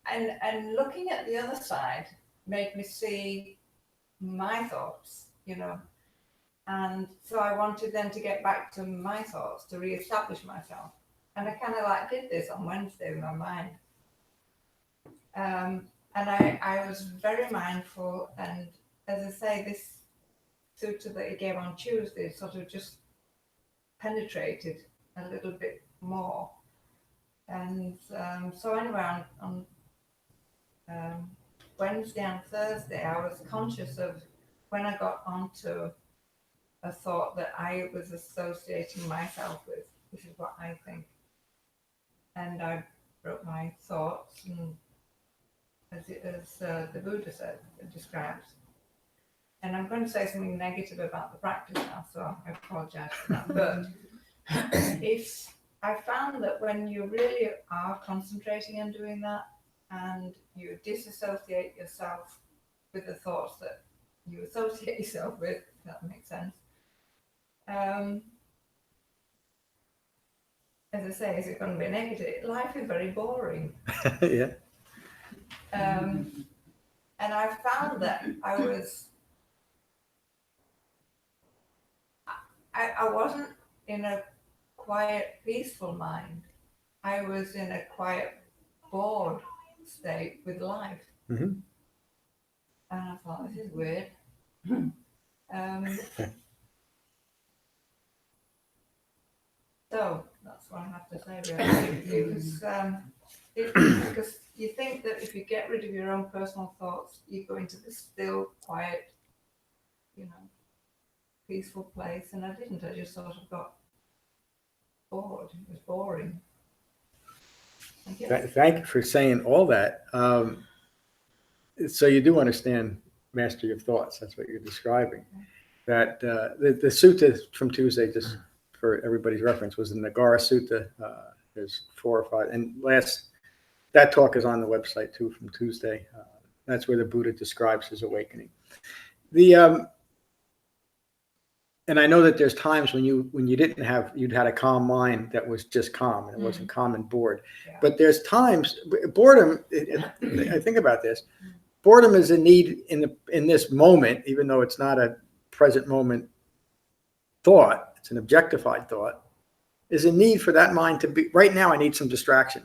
and looking at the other side made me see my thoughts, you know. And so I wanted then to get back to my thoughts, to reestablish myself. And I kind of like did this on Wednesday in my mind. And I was very mindful. And as I say, this sutta that he gave on Tuesday sort of just penetrated a little bit more. And so anyway, on Wednesday and Thursday, I was conscious of when I got onto a thought that I was associating myself with, which is what I think. And I wrote my thoughts, and as the Buddha said, it describes. And I'm going to say something negative about the practice now, so I apologize for that. But if I found that when you really are concentrating on doing that, and you disassociate yourself with the thoughts that you associate yourself with, if that makes sense. As I say, is it going to be negative? Life is very boring. Yeah. And I found that I wasn't in a quiet, peaceful mind. I was in a quiet, bored state with life. Mm-hmm. And I thought, this is weird. So that's what I have to say, really. It was because you think that if you get rid of your own personal thoughts, you go into this still, quiet, you know, peaceful place. And I didn't. I just sort of got bored. It was boring. Thank you for saying all that. So you do understand mastery of thoughts. That's what you're describing. That the sutta from Tuesday, just for everybody's reference, was the Nagara Sutta. There's 4 or 5. And that talk is on the website too from Tuesday. That's where the Buddha describes his awakening. And I know that there's times when you'd had a calm mind that was just calm, and it wasn't calm and bored. Yeah. But there's times, boredom, I think about this, boredom is a need in this moment, even though it's not a present moment thought, it's an objectified thought, is a need for that mind to be, right now I need some distraction.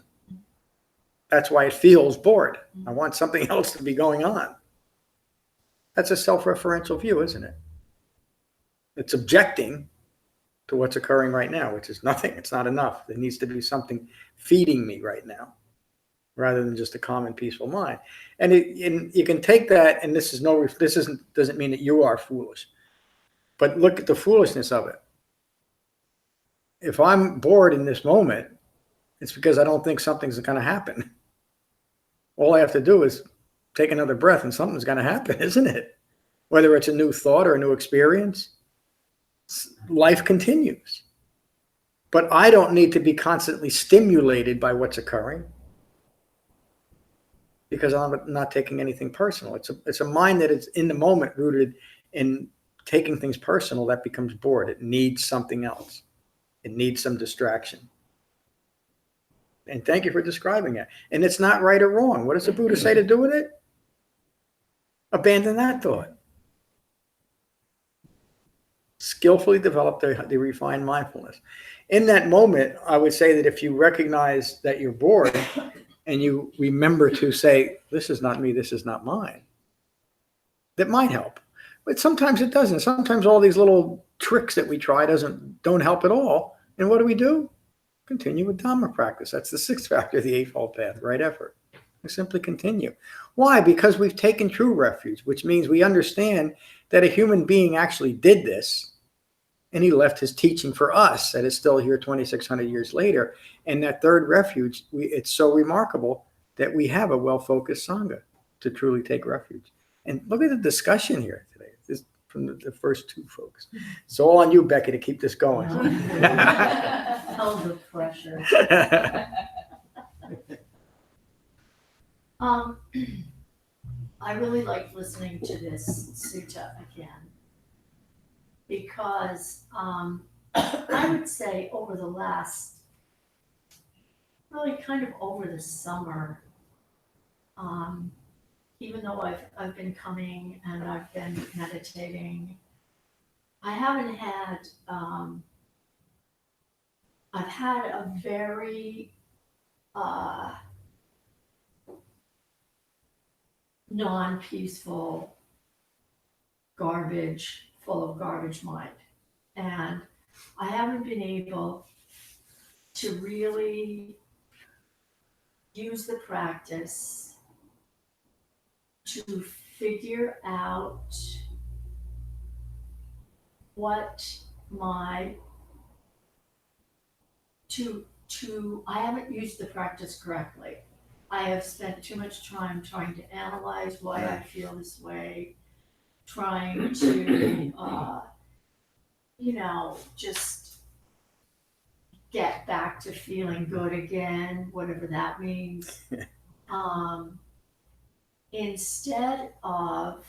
That's why it feels bored. I want something else to be going on. That's a self-referential view, isn't it? It's objecting to what's occurring right now, which is nothing. It's not enough. There needs to be something feeding me right now, rather than just a calm and peaceful mind. And you can take that, and doesn't mean that you are foolish, but look at the foolishness of it. If I'm bored in this moment, it's because I don't think something's going to happen. All I have to do is take another breath, and something's going to happen, isn't it? Whether it's a new thought or a new experience. Life continues. But I don't need to be constantly stimulated by what's occurring, because I'm not taking anything personal. It's a mind that is in the moment, rooted in taking things personal, that becomes bored. It needs something else. It needs some distraction. And thank you for describing it. And it's not right or wrong. What does the Buddha say to do with it? Abandon that thought. Skillfully develop the refined mindfulness. In that moment, I would say that if you recognize that you're bored and you remember to say, this is not me, this is not mine, that might help. But sometimes it doesn't. Sometimes all these little tricks that we try don't help at all. And what do? Continue with Dhamma practice. That's the sixth factor of the Eightfold Path, right effort. We simply continue. Why? Because we've taken true refuge, which means we understand that a human being actually did this, and he left his teaching for us that is still here 2,600 years later. And that third refuge, it's so remarkable that we have a well-focused Sangha to truly take refuge. And look at the discussion here today. This from the first two folks. It's all on you, Becky, to keep this going. Held the pressure. I really like listening to this sutta again because I would say over the last, really kind of over the summer, even though I've been coming and I've been meditating, I haven't had, I've had a very non-peaceful full of garbage mind. And I haven't been able to really use the practice to figure out what I haven't used the practice correctly. I have spent too much time trying to analyze why I feel this way, trying to, just get back to feeling good again, whatever that means. Instead of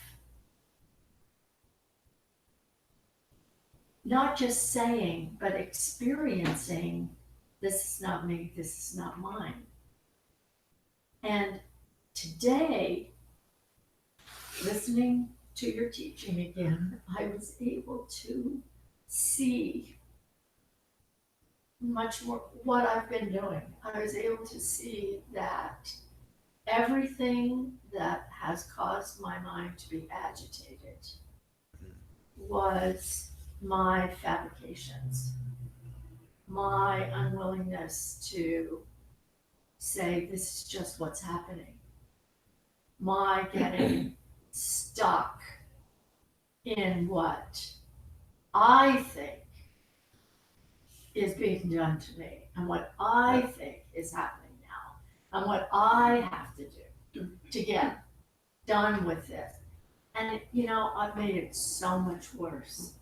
not just saying, but experiencing, this is not me, this is not mine. And today, listening to your teaching again, I was able to see much more what I've been doing. I was able to see that everything that has caused my mind to be agitated was my fabrications, my unwillingness to say this is just what's happening, my getting stuck in what I think is being done to me and what I think is happening now and what I have to do to get done with this. And I've made it so much worse,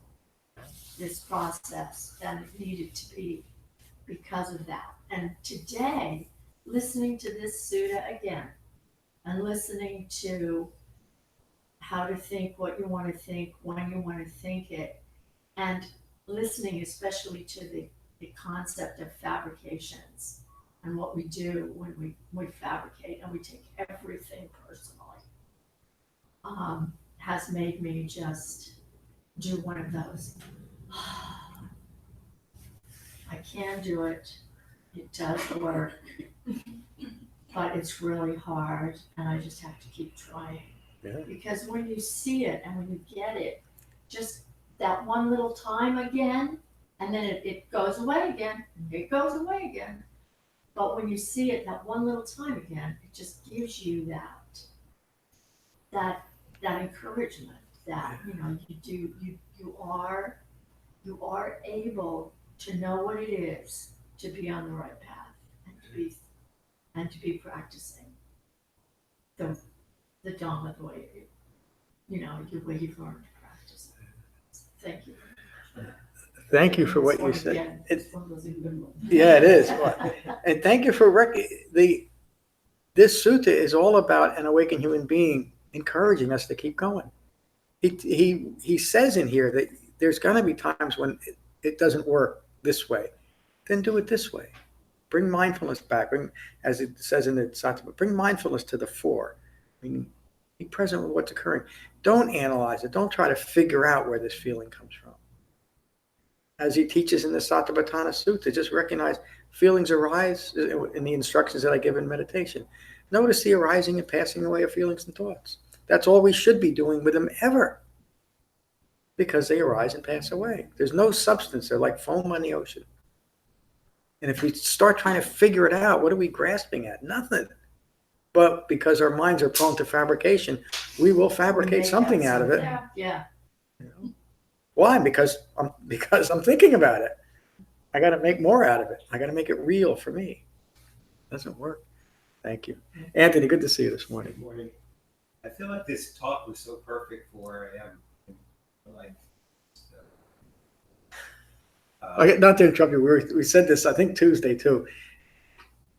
this process, than it needed to be because of that. And today, listening to this sutta again and listening to how to think what you want to think, when you want to think it, and listening especially to the concept of fabrications and what we do when we fabricate and we take everything personally, has made me just do one of those. I can do it. It does work. But it's really hard, and I just have to keep trying. Yeah. Because when you see it and when you get it, just that one little time again, and then it goes away again, it goes away again. But when you see it that one little time again, it just gives you that encouragement that you are able to know what it is to be on the right path and to be practicing the Dhamma the way the way you've learned to practice it. Thank you. Thank you for what you said. Again, this one was a good one. Yeah, it is. And thank you for this sutta is all about an awakened human being encouraging us to keep going. he says in here that there's going to be times when it doesn't work this way. Then do it this way. Bring mindfulness back. As it says in the Sattva, bring mindfulness to the fore. I mean, be present with what's occurring. Don't analyze it. Don't try to figure out where this feeling comes from. As he teaches in the Shamatha-Vipassana Sutta, just recognize feelings arise in the instructions that I give in meditation. Notice the arising and passing away of feelings and thoughts. That's all we should be doing with them ever, because they arise and pass away. There's no substance. They're like foam on the ocean. And if we start trying to figure it out, what are we grasping at? Nothing. But because our minds are prone to fabrication, we will fabricate something out of it. Yeah. You know? Why? Because I'm thinking about it. I got to make more out of it. I got to make it real for me. It doesn't work. Thank you. Anthony, good to see you this morning. Good morning. I feel like this talk was so perfect for where I am in my life. Not to interrupt you, we said this, I think, Tuesday too.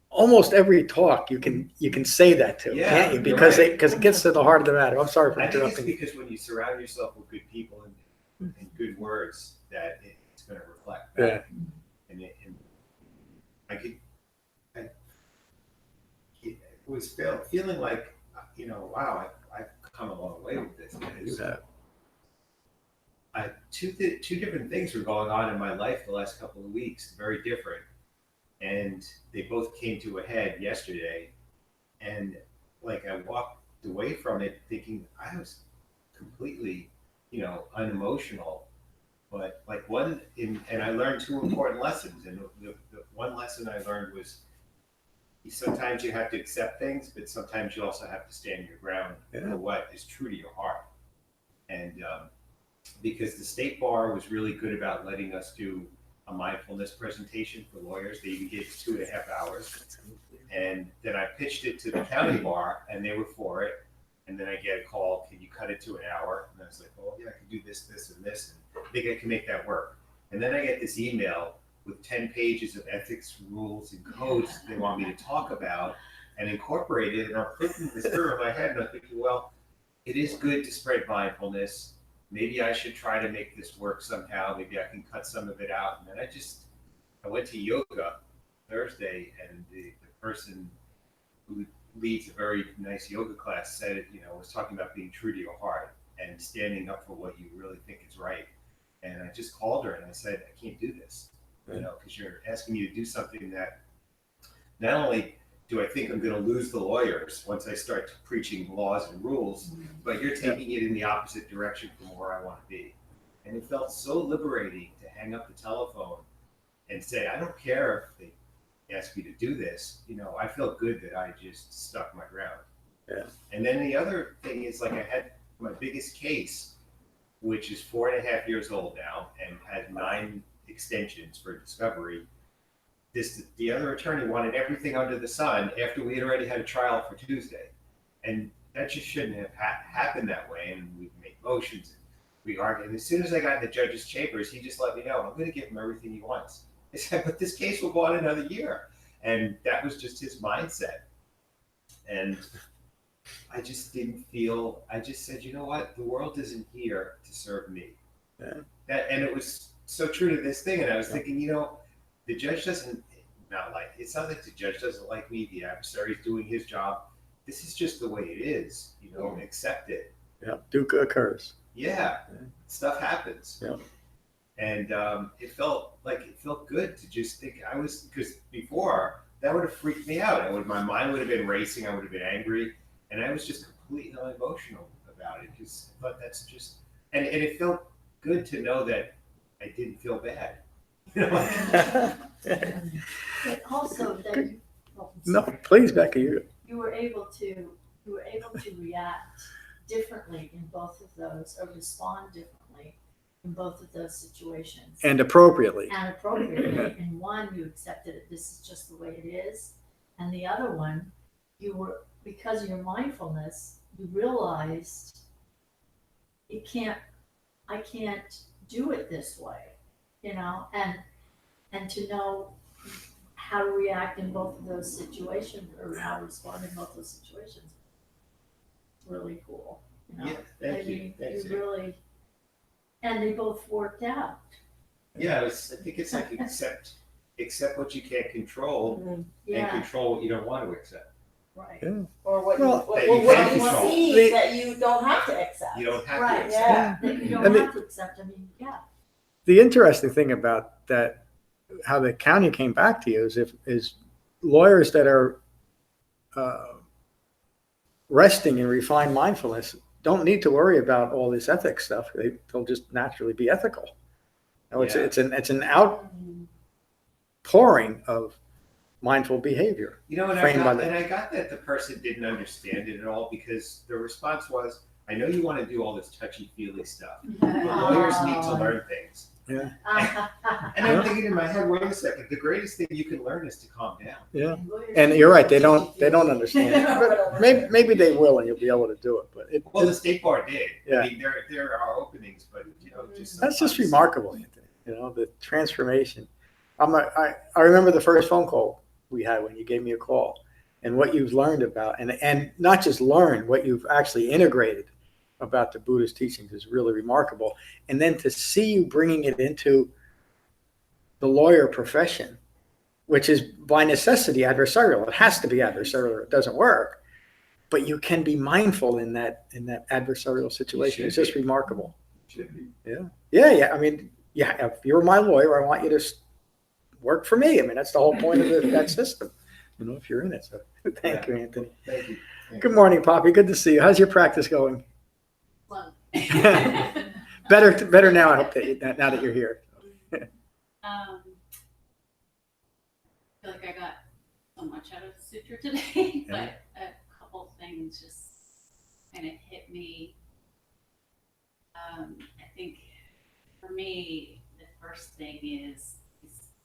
Almost every talk you can say that to, can't you? Because right. because it gets to the heart of the matter. I'm sorry for I think it's interrupting. because when you surround yourself with good people and good words, that it's going to reflect back. Yeah. And it was feeling like, wow, I've come a long way with this. You have. Two different things were going on in my life the last couple of weeks, very different. And they both came to a head yesterday. And like I walked away from it thinking I was completely, unemotional. But like and I learned two important lessons. And the one lesson I learned was sometimes you have to accept things, but sometimes you also have to stand your ground for what is true to your heart. And because the state bar was really good about letting us do a mindfulness presentation for lawyers. They even gave us 2.5 hours. And then I pitched it to the county bar and they were for it. And then I get a call, can you cut it to an hour? And I was like, oh yeah, I can do this, this, and this. And I think I can make that work. And then I get this email with 10 pages of ethics, rules, and codes they want me to talk about and incorporate it. And I'm thinking this through in my head and I'm thinking, well, it is good to spread mindfulness. Maybe I should try to make this work somehow. Maybe I can cut some of it out. And then I went to yoga Thursday, and the person who leads a very nice yoga class said it, was talking about being true to your heart and standing up for what you really think is right. And I just called her and I said, I can't do this, because you're asking me to do something that not only do I think I'm going to lose the lawyers once I start preaching laws and rules, but you're taking it in the opposite direction from where I want to be. And it felt so liberating to hang up the telephone and say, I don't care if they ask me to do this. I feel good that I just stuck my ground. Yeah. And then the other thing is, like, I had my biggest case, which is 4.5 years old now and had 9 extensions for discovery. The other attorney wanted everything under the sun after we had already had a trial for Tuesday. And that just shouldn't have happened that way. And we made motions and we argued. And as soon as I got in the judge's chambers, he just let me know, I'm going to give him everything he wants. I said, but this case will go on another year. And that was just his mindset. And I just I just said, you know what? The world isn't here to serve me. Yeah. And it was so true to this thing. And I was thinking, the judge it's not like the judge doesn't like me, the adversary's doing his job. This is just the way it is, accept it. Yeah, dukkha occurs. Yeah, stuff happens. Yeah. And it felt good to just think because before that would have freaked me out. My mind would have been racing, I would have been angry, and I was just completely unemotional about it because I thought that's just, and it felt good to know that I didn't feel bad. But also that No, please, Becky. you were able to react differently in both of those, or respond differently in both of those situations. And appropriately. And appropriately. In one, you accepted it, this is just the way it is. And the other one, because of your mindfulness, you realized I can't do it this way, and to know how to react in both of those situations, or how to respond in both those situations. Really cool. You know? Yeah, I thank you. mean, Thanks, you really, and they both worked out. Yeah, I think it's like accept what you can't control and Yeah, control what you don't want to accept. right. Yeah. Or what Well, you, that what, you what can you control. see that you don't have to accept. You don't have to Right, accept. Yeah. That you don't And have to accept, I mean, yeah. The interesting thing about that, how the county came back to you, is lawyers that are resting in refined mindfulness don't need to worry about all this ethics stuff. They'll just naturally be ethical. No, Yeah. it's an outpouring of mindful behavior. You know, and Framed by I got that the person didn't understand it at all, because the response was, I know you want to do all this touchy-feely stuff, but lawyers need to learn things. Yeah, And I'm thinking in my head, wait a second, the greatest thing you can learn is to calm down. yeah. And you're right. They don't understand it. But maybe they will, and you'll be able to do it. But Well, the state bar did. Yeah. I mean, there are openings, but just that's just sometimes- remarkable, Anthony. The transformation. I remember the first phone call we had when you gave me a call, and what you've learned about, and not just learned, what you've actually integrated about the Buddhist teachings is really remarkable. And then to see you bringing it into the lawyer profession, which is by necessity adversarial. It has to be adversarial or it doesn't work. But you can be mindful in that adversarial situation. It's just remarkable. Should be. Yeah. I mean, yeah, if you're my lawyer, I want you to work for me. I mean, that's the whole point of that system. If you're in it. So thank you, Anthony. Thank you. Good morning, Poppy. Good to see you. How's your practice going? Well, Better now. I hope that now that you're here. I feel like I got so much out of the sutra today, but a couple things just kind of hit me. I think for me, the first thing is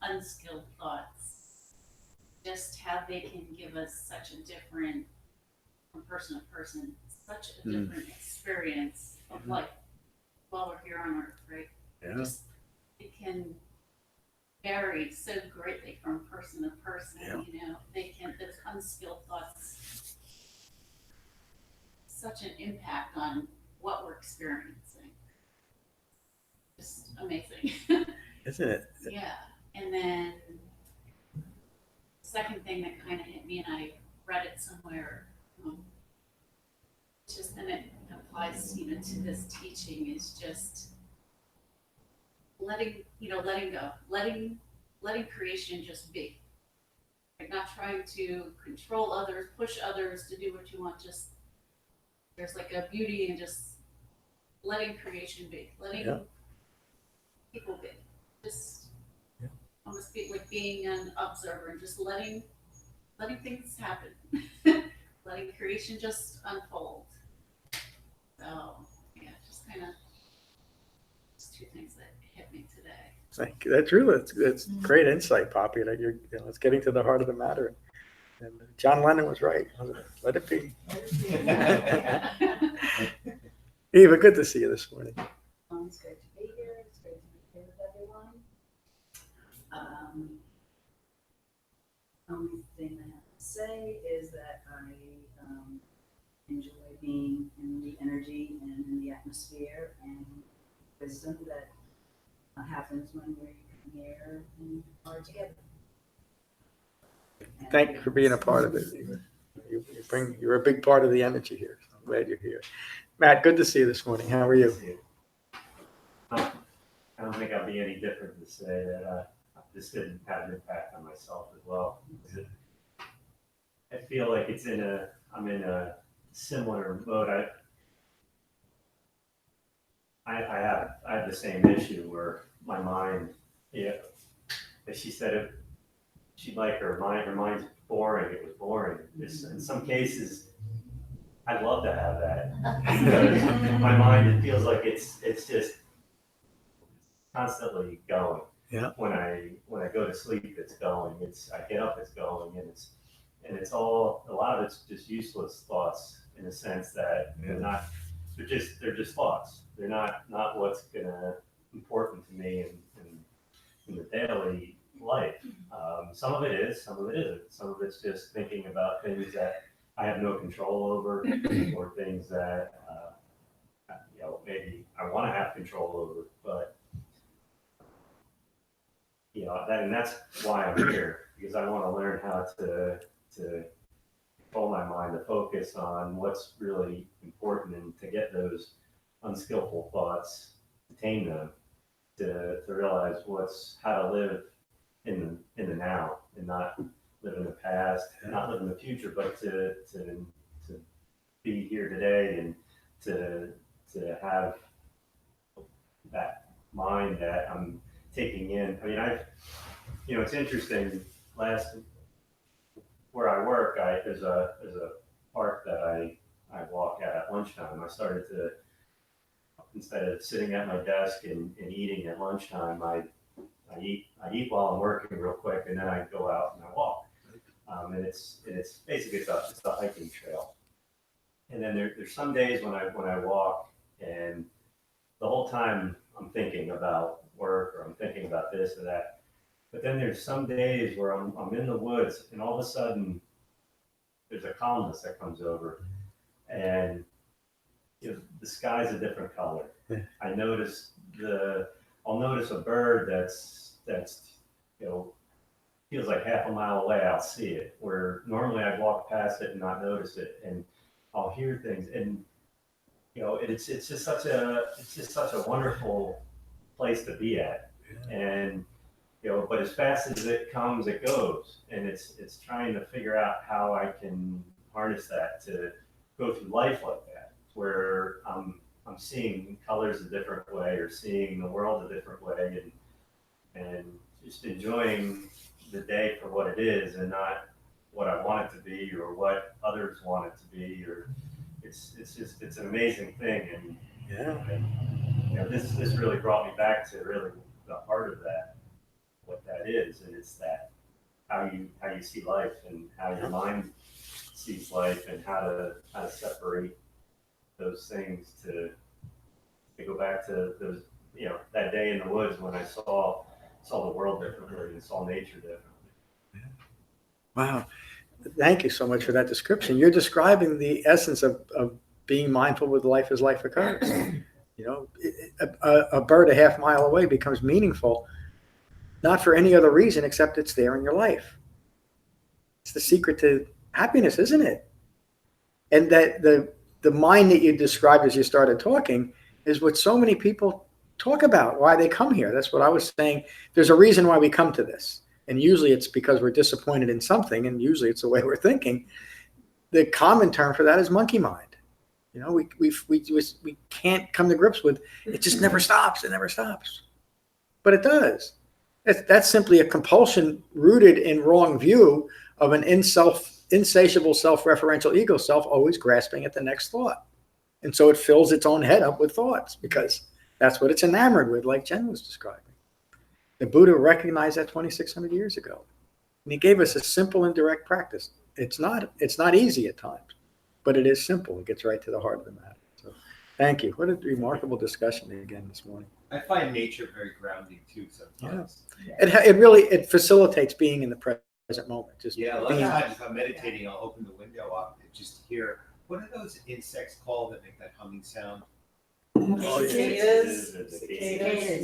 unskilled thoughts. Just how they can give us such a different, from person to person, such a different experience of life while we're here on earth, right? Yeah. It can vary so greatly from person to person. Yeah. Those unskilled thoughts, such an impact on what we're experiencing. Just amazing. Isn't it? Yeah. And then second thing that kind of hit me, and I read it somewhere, and it applies, to this teaching, is just letting go, letting creation just be. Like, not trying to control others, push others to do what you want. Just there's like a beauty in just letting creation be, letting people be. Just almost be like being an observer and just letting things happen, letting creation just unfold. So yeah, just kind of two things that hit me today. Thank you. That's great insight, Poppy. That it's getting to the heart of the matter. And John Lennon was right, wasn't it? Let it be. Eva, good to see you this morning. It's great to be here. It's great to be here with everyone. Only thing I have to say is that I enjoy being in the energy and in the atmosphere and wisdom that happens when we come here and are together. Thank you for being a part of it, Eva. You're a big part of the energy here. So I'm glad you're here. Matt, good to see you this morning. How are you? I don't think I'll be any different to say that this didn't have an impact on myself as well. I feel like I'm in a similar mode. I have the same issue where my mind, as she said, her mind's boring. It was boring. In some cases, I'd love to have that because my mind, it feels like it's just constantly going. Yeah. When I go to sleep, it's going. I get up, it's going, and it's all, a lot of it's just useless thoughts in the sense that they're just thoughts. They're not what's important to me in the daily life. Some of it is, some of it isn't. Some of it's just thinking about things that I have no control over, or things that maybe I want to have control over, but and that's why I'm here, because I want to learn how to control my mind, to focus on what's really important, and to get those unskillful thoughts, to tame them, to realize how to live in the now, and not live in the past, not live in the future, but to be here today, and to have that mind that I'm taking in. I mean, it's interesting. Where I work, there's a park that I walk at lunchtime. I started to, instead of sitting at my desk and eating at lunchtime, I eat while I'm working real quick, and then I go out and I walk. And it's basically it's a hiking trail. And then there's some days when I walk, and the whole time I'm thinking about work, or I'm thinking about this or that. But then there's some days where I'm in the woods, and all of a sudden there's a calmness that comes over, and the sky's a different color. I'll notice a bird that's feels like half a mile away. I'll see it, where normally I'd walk past it and not notice it, and I'll hear things, and it's just such a wonderful place to be at, and but as fast as it comes, it goes, and it's trying to figure out how I can harness that to go through life like that, where I'm seeing colors a different way, or seeing the world a different way, and just enjoying the day for what it is, and not what I want it to be, or what others want it to be, or it's an amazing thing, and this really brought me back to really the heart of that, what that is, and it's that how you see life, and how your mind sees life, and how to separate those things, to go back to those that day in the woods when I saw the world differently, and saw nature differently. Wow. Thank you so much for that description. You're describing the essence of being mindful with life as life occurs. A bird a half mile away becomes meaningful, not for any other reason except it's there in your life. It's the secret to happiness, isn't it? And that the mind that you described as you started talking is what so many people talk about, why they come here. That's what I was saying. There's a reason why we come to this. And usually it's because we're disappointed in something, and usually it's the way we're thinking. The common term for that is monkey mind. We can't come to grips with it. Just never stops. It never stops, but it does. That's simply a compulsion rooted in wrong view of an insatiable self-referential ego self, always grasping at the next thought, and so it fills its own head up with thoughts because that's what it's enamored with, like Jen was describing. The Buddha recognized that 2,600 years ago, and he gave us a simple and direct practice. It's not easy at times, but it is simple. It gets right to the heart of the matter. So, thank you. What a remarkable discussion again this morning. I find nature very grounding too sometimes. Yeah. It facilitates being in the present moment. Just a lot of times if I'm meditating, I'll open the window up and just hear, what are those insects called that make that humming sound? Cicadas.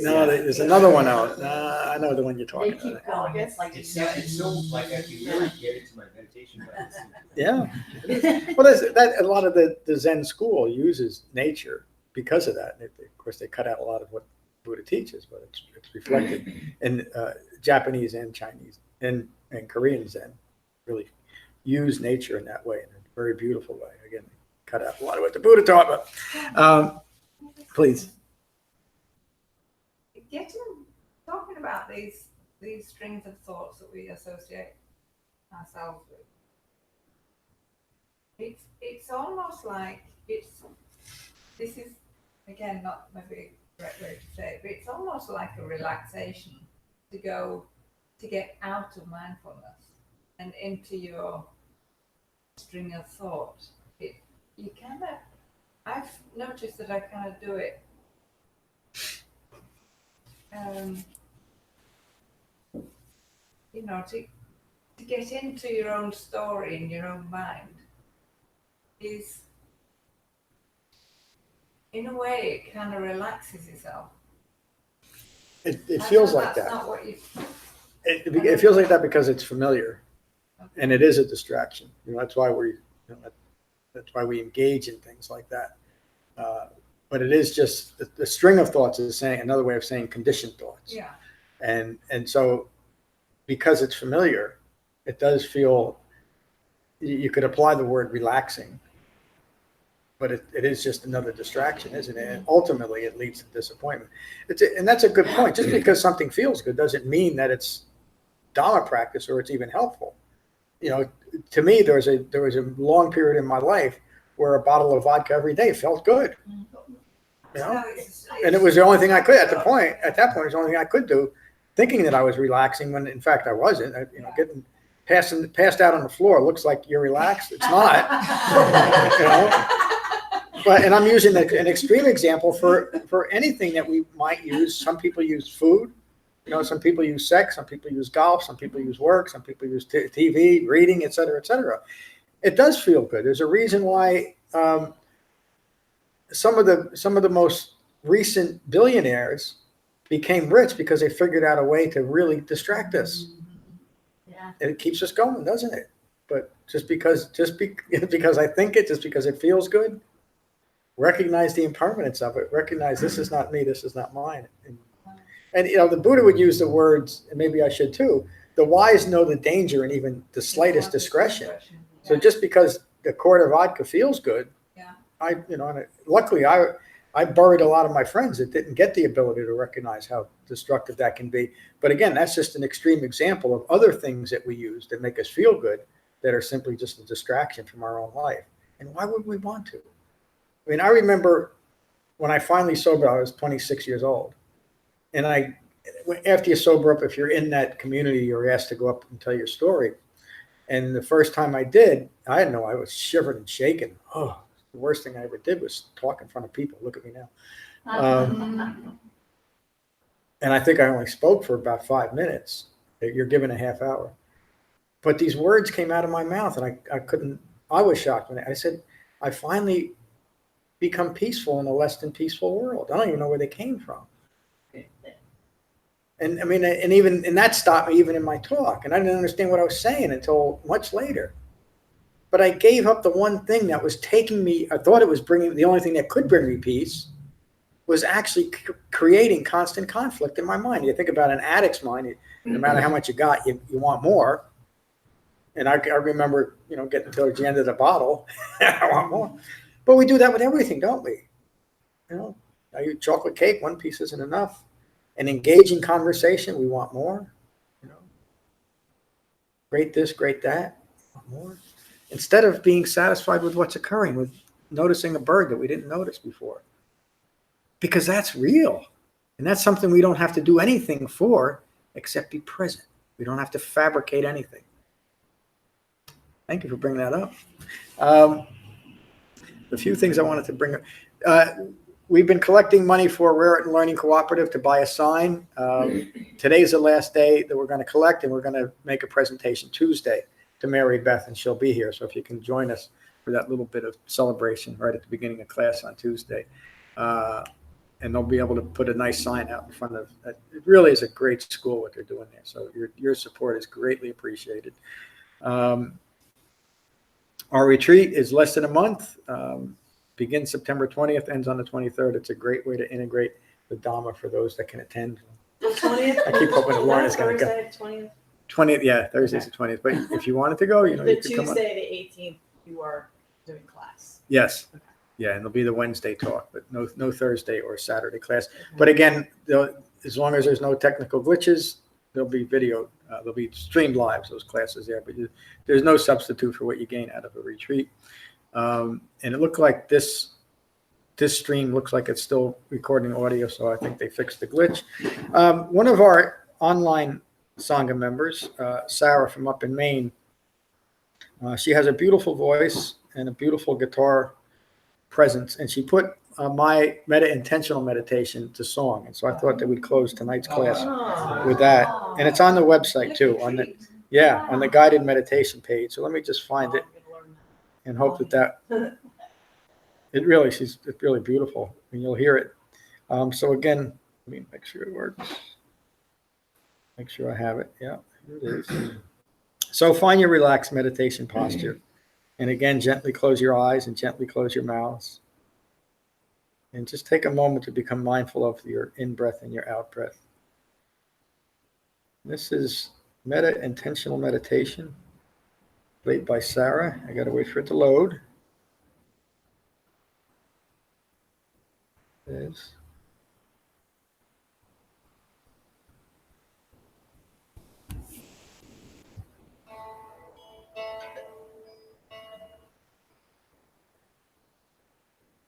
No, there's another one out. I know the one you're talking They keep about. going. It's like It's so like I can really get into my meditation by listening to it. Yeah. Well, a lot of the Zen school uses nature because of that. Of course, they cut out a lot of what Buddha teaches, but it's reflected in Japanese and Chinese and Korean Zen really use nature in that way, in a very beautiful way. Again, cut out a lot of what the Buddha taught, but please. Talking about these strings of thoughts that we associate ourselves with, it's almost like this is again not maybe the correct way to say it, but it's almost like a relaxation to get out of mindfulness and into your string of thought. I've noticed that I kind of do it to get into your own story in your own mind is in a way, it kind of relaxes itself. It I feels know like that's that. not what you. It feels like that because it's familiar, and it is a distraction. That's why that's why we engage in things like that. But it is just the string of thoughts is saying another way of saying conditioned thoughts. Yeah. And so because it's familiar, it does feel. You could apply the word relaxing, but it is just another distraction, isn't it? And ultimately, it leads to disappointment. And that's a good point. Just because something feels good doesn't mean that it's Dhamma practice or it's even helpful. To me, there was a long period in my life where a bottle of vodka every day felt good. And it was the only thing I could at that point. It was the only thing I could do, thinking that I was relaxing when in fact I wasn't. Getting passed out on the floor looks like you're relaxed. It's not. And I'm using an extreme example for anything that we might use. Some people use food. Some people use sex. Some people use golf. Some people use work. Some people use TV, reading, et cetera, et cetera. It does feel good. There's a reason why some of the most recent billionaires became rich because they figured out a way to really distract us. Yeah. And it keeps us going, doesn't it? But just because I think it, just because it feels good, recognize the impermanence of it. Recognize this is not me. This is not mine. And the Buddha would use the words, and maybe I should too. The wise know the danger and even the slightest discretion. So just because the quart of vodka feels good, luckily I buried a lot of my friends that didn't get the ability to recognize how destructive that can be. But again, that's just an extreme example of other things that we use that make us feel good that are simply just a distraction from our own life. And why would we want to? I mean, I remember when I finally sobered, I was 26 years old. And after you sober up, if you're in that community, you're asked to go up and tell your story. And the first time I did, I was shivering and shaking. Oh, the worst thing I ever did was talk in front of people. Look at me now. And I think I only spoke for about 5 minutes. You're given a half hour. But these words came out of my mouth, and I was shocked when I said, I finally become peaceful in a less than peaceful world. I don't even know where they came from. And I mean, and that stopped me even in my talk. And I didn't understand what I was saying until much later. But I gave up the one thing that was taking me, I thought it was the only thing that could bring me peace was actually creating constant conflict in my mind. You think about an addict's mind, no matter how much you got, you want more. And I remember, getting towards the end of the bottle, I want more. But we do that with everything, don't we? I eat chocolate cake, one piece isn't enough. An engaging conversation, we want more. Great this, great that, want more. Instead of being satisfied with what's occurring, with noticing a bird that we didn't notice before. Because that's real. And that's something we don't have to do anything for except be present. We don't have to fabricate anything. Thank you for bringing that up. The few things I wanted to bring up. We've been collecting money for Raritan Learning Cooperative to buy a sign. Today's the last day that we're going to collect, and we're going to make a presentation Tuesday to Mary Beth, and she'll be here. So if you can join us for that little bit of celebration right at the beginning of class on Tuesday. And they'll be able to put a nice sign out in front of it. It really is a great school what they're doing there. So your support is greatly appreciated. Our retreat is less than a month. Begins September 20th, ends on the 23rd. It's a great way to integrate the Dhamma for those that can attend. The 20th? I keep hoping that Lauren is going to go. Thursday, 20th? 20th, yeah, Thursday's the 20th. But if you wanted to go, you The could come up. Tuesday, the 18th, you are doing class. Yes. Yeah, and it'll be the Wednesday talk, but no Thursday or Saturday class. But again, as long as there's no technical glitches, there'll be video. They'll be streamed live, those classes there. But there's no substitute for what you gain out of a retreat. And it looked like this stream looks like it's still recording audio, so I think they fixed the glitch. One of our online Sangha members, Sarah from up in Maine, she has a beautiful voice and a beautiful guitar presence, and she put my Metta intentional meditation to song, and so I thought that we'd close tonight's class with that, and it's on the website too, on the guided meditation page. So let me just find it and hope that it's really beautiful. and you'll hear it. So again, let me make sure it works. Make sure I have it. Yeah, here it is. So find your relaxed meditation posture. And again, gently close your eyes and gently close your mouths. And just take a moment to become mindful of your in-breath and your out-breath. This is Metta Intentional Meditation, played by Sarah. I got to wait for it to load. It is.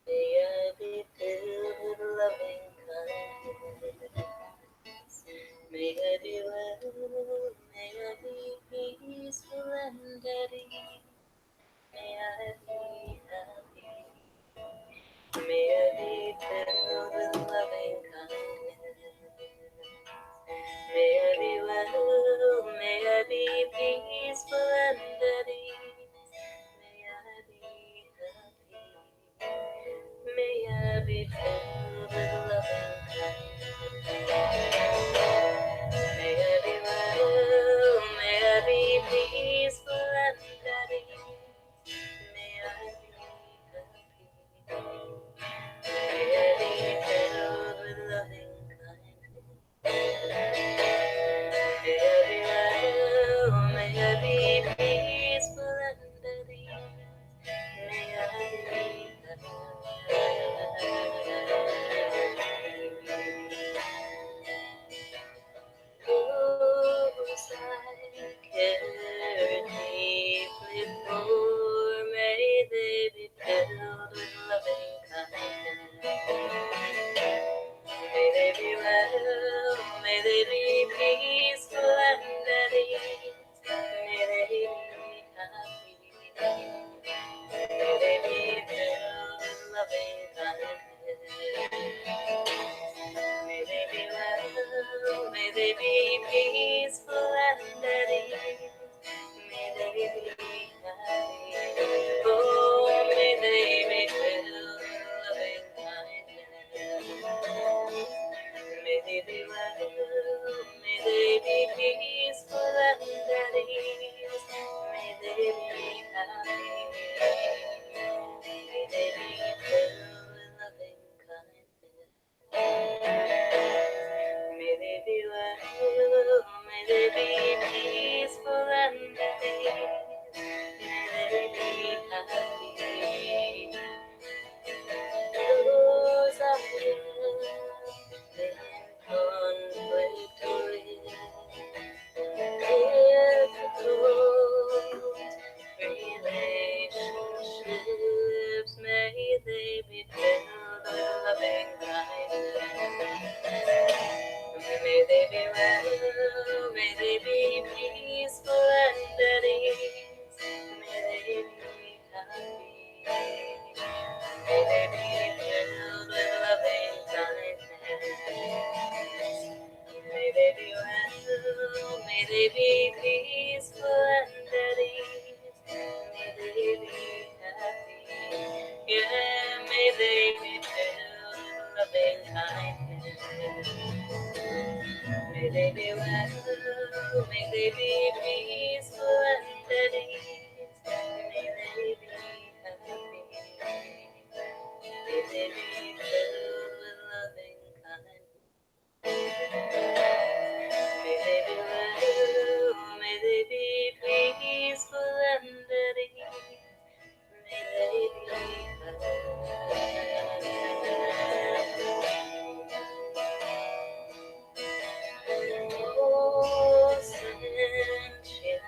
May I be filled with loving kindness. May I be well, may I be peaceful and at ease. May I be happy. May I be filled with loving kindness. May I be well, may I be peaceful and at ease. May I be happy. May I be filled with loving kindness. May I be well, may I be peaceful and at ease. May I be happy. May I be filled with loving kindness. May I be well, may I be peaceful and at ease. May I be happy. Those I care deeply for, may they be filled with loving kindness. May they be well, may they be peaceful and at ease. May they be happy. May they be filled with loving kindness. May they be well, may they be peaceful and at ease. May they be happy. Oh, may they be filled with loving kindness. May they be well, may they be peaceful and at ease. May they be happy. May they be filled with loving kindness. May they be well, may they be peaceful and at ease. May they be happy. Those are in conflict with difficult relationships, may they be filled with loving kindness. May they be well, may they be peaceful and at ease. May they be happy. May they be filled with loving kindness. May they be well, may they be peaceful and at ease. May they be happy. Yeah, may they be filled with loving kindness. May they be well, may they be peaceful and at ease. May they be happy. May they be filled with loving kindness. May they be well, may they be peaceful and at ease. May they be Oh, sentient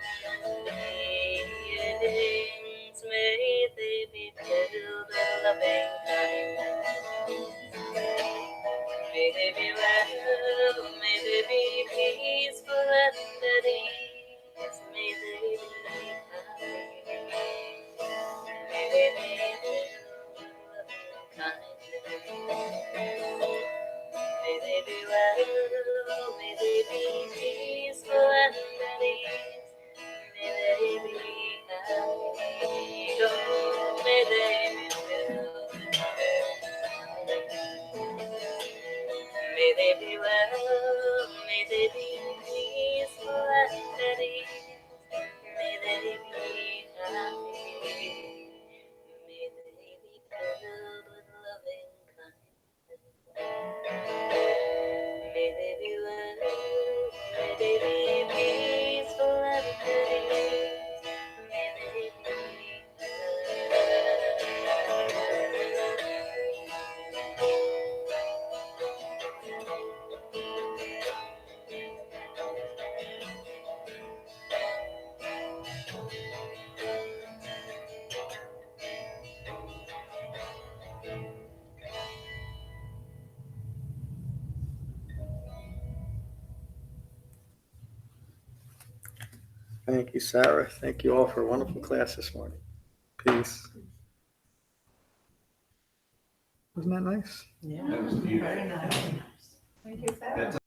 Thank you, Sarah. Thank you all for a wonderful class this morning. Peace. Wasn't that nice? Yeah. That was beautiful. Very nice. Thank you, Sarah. That's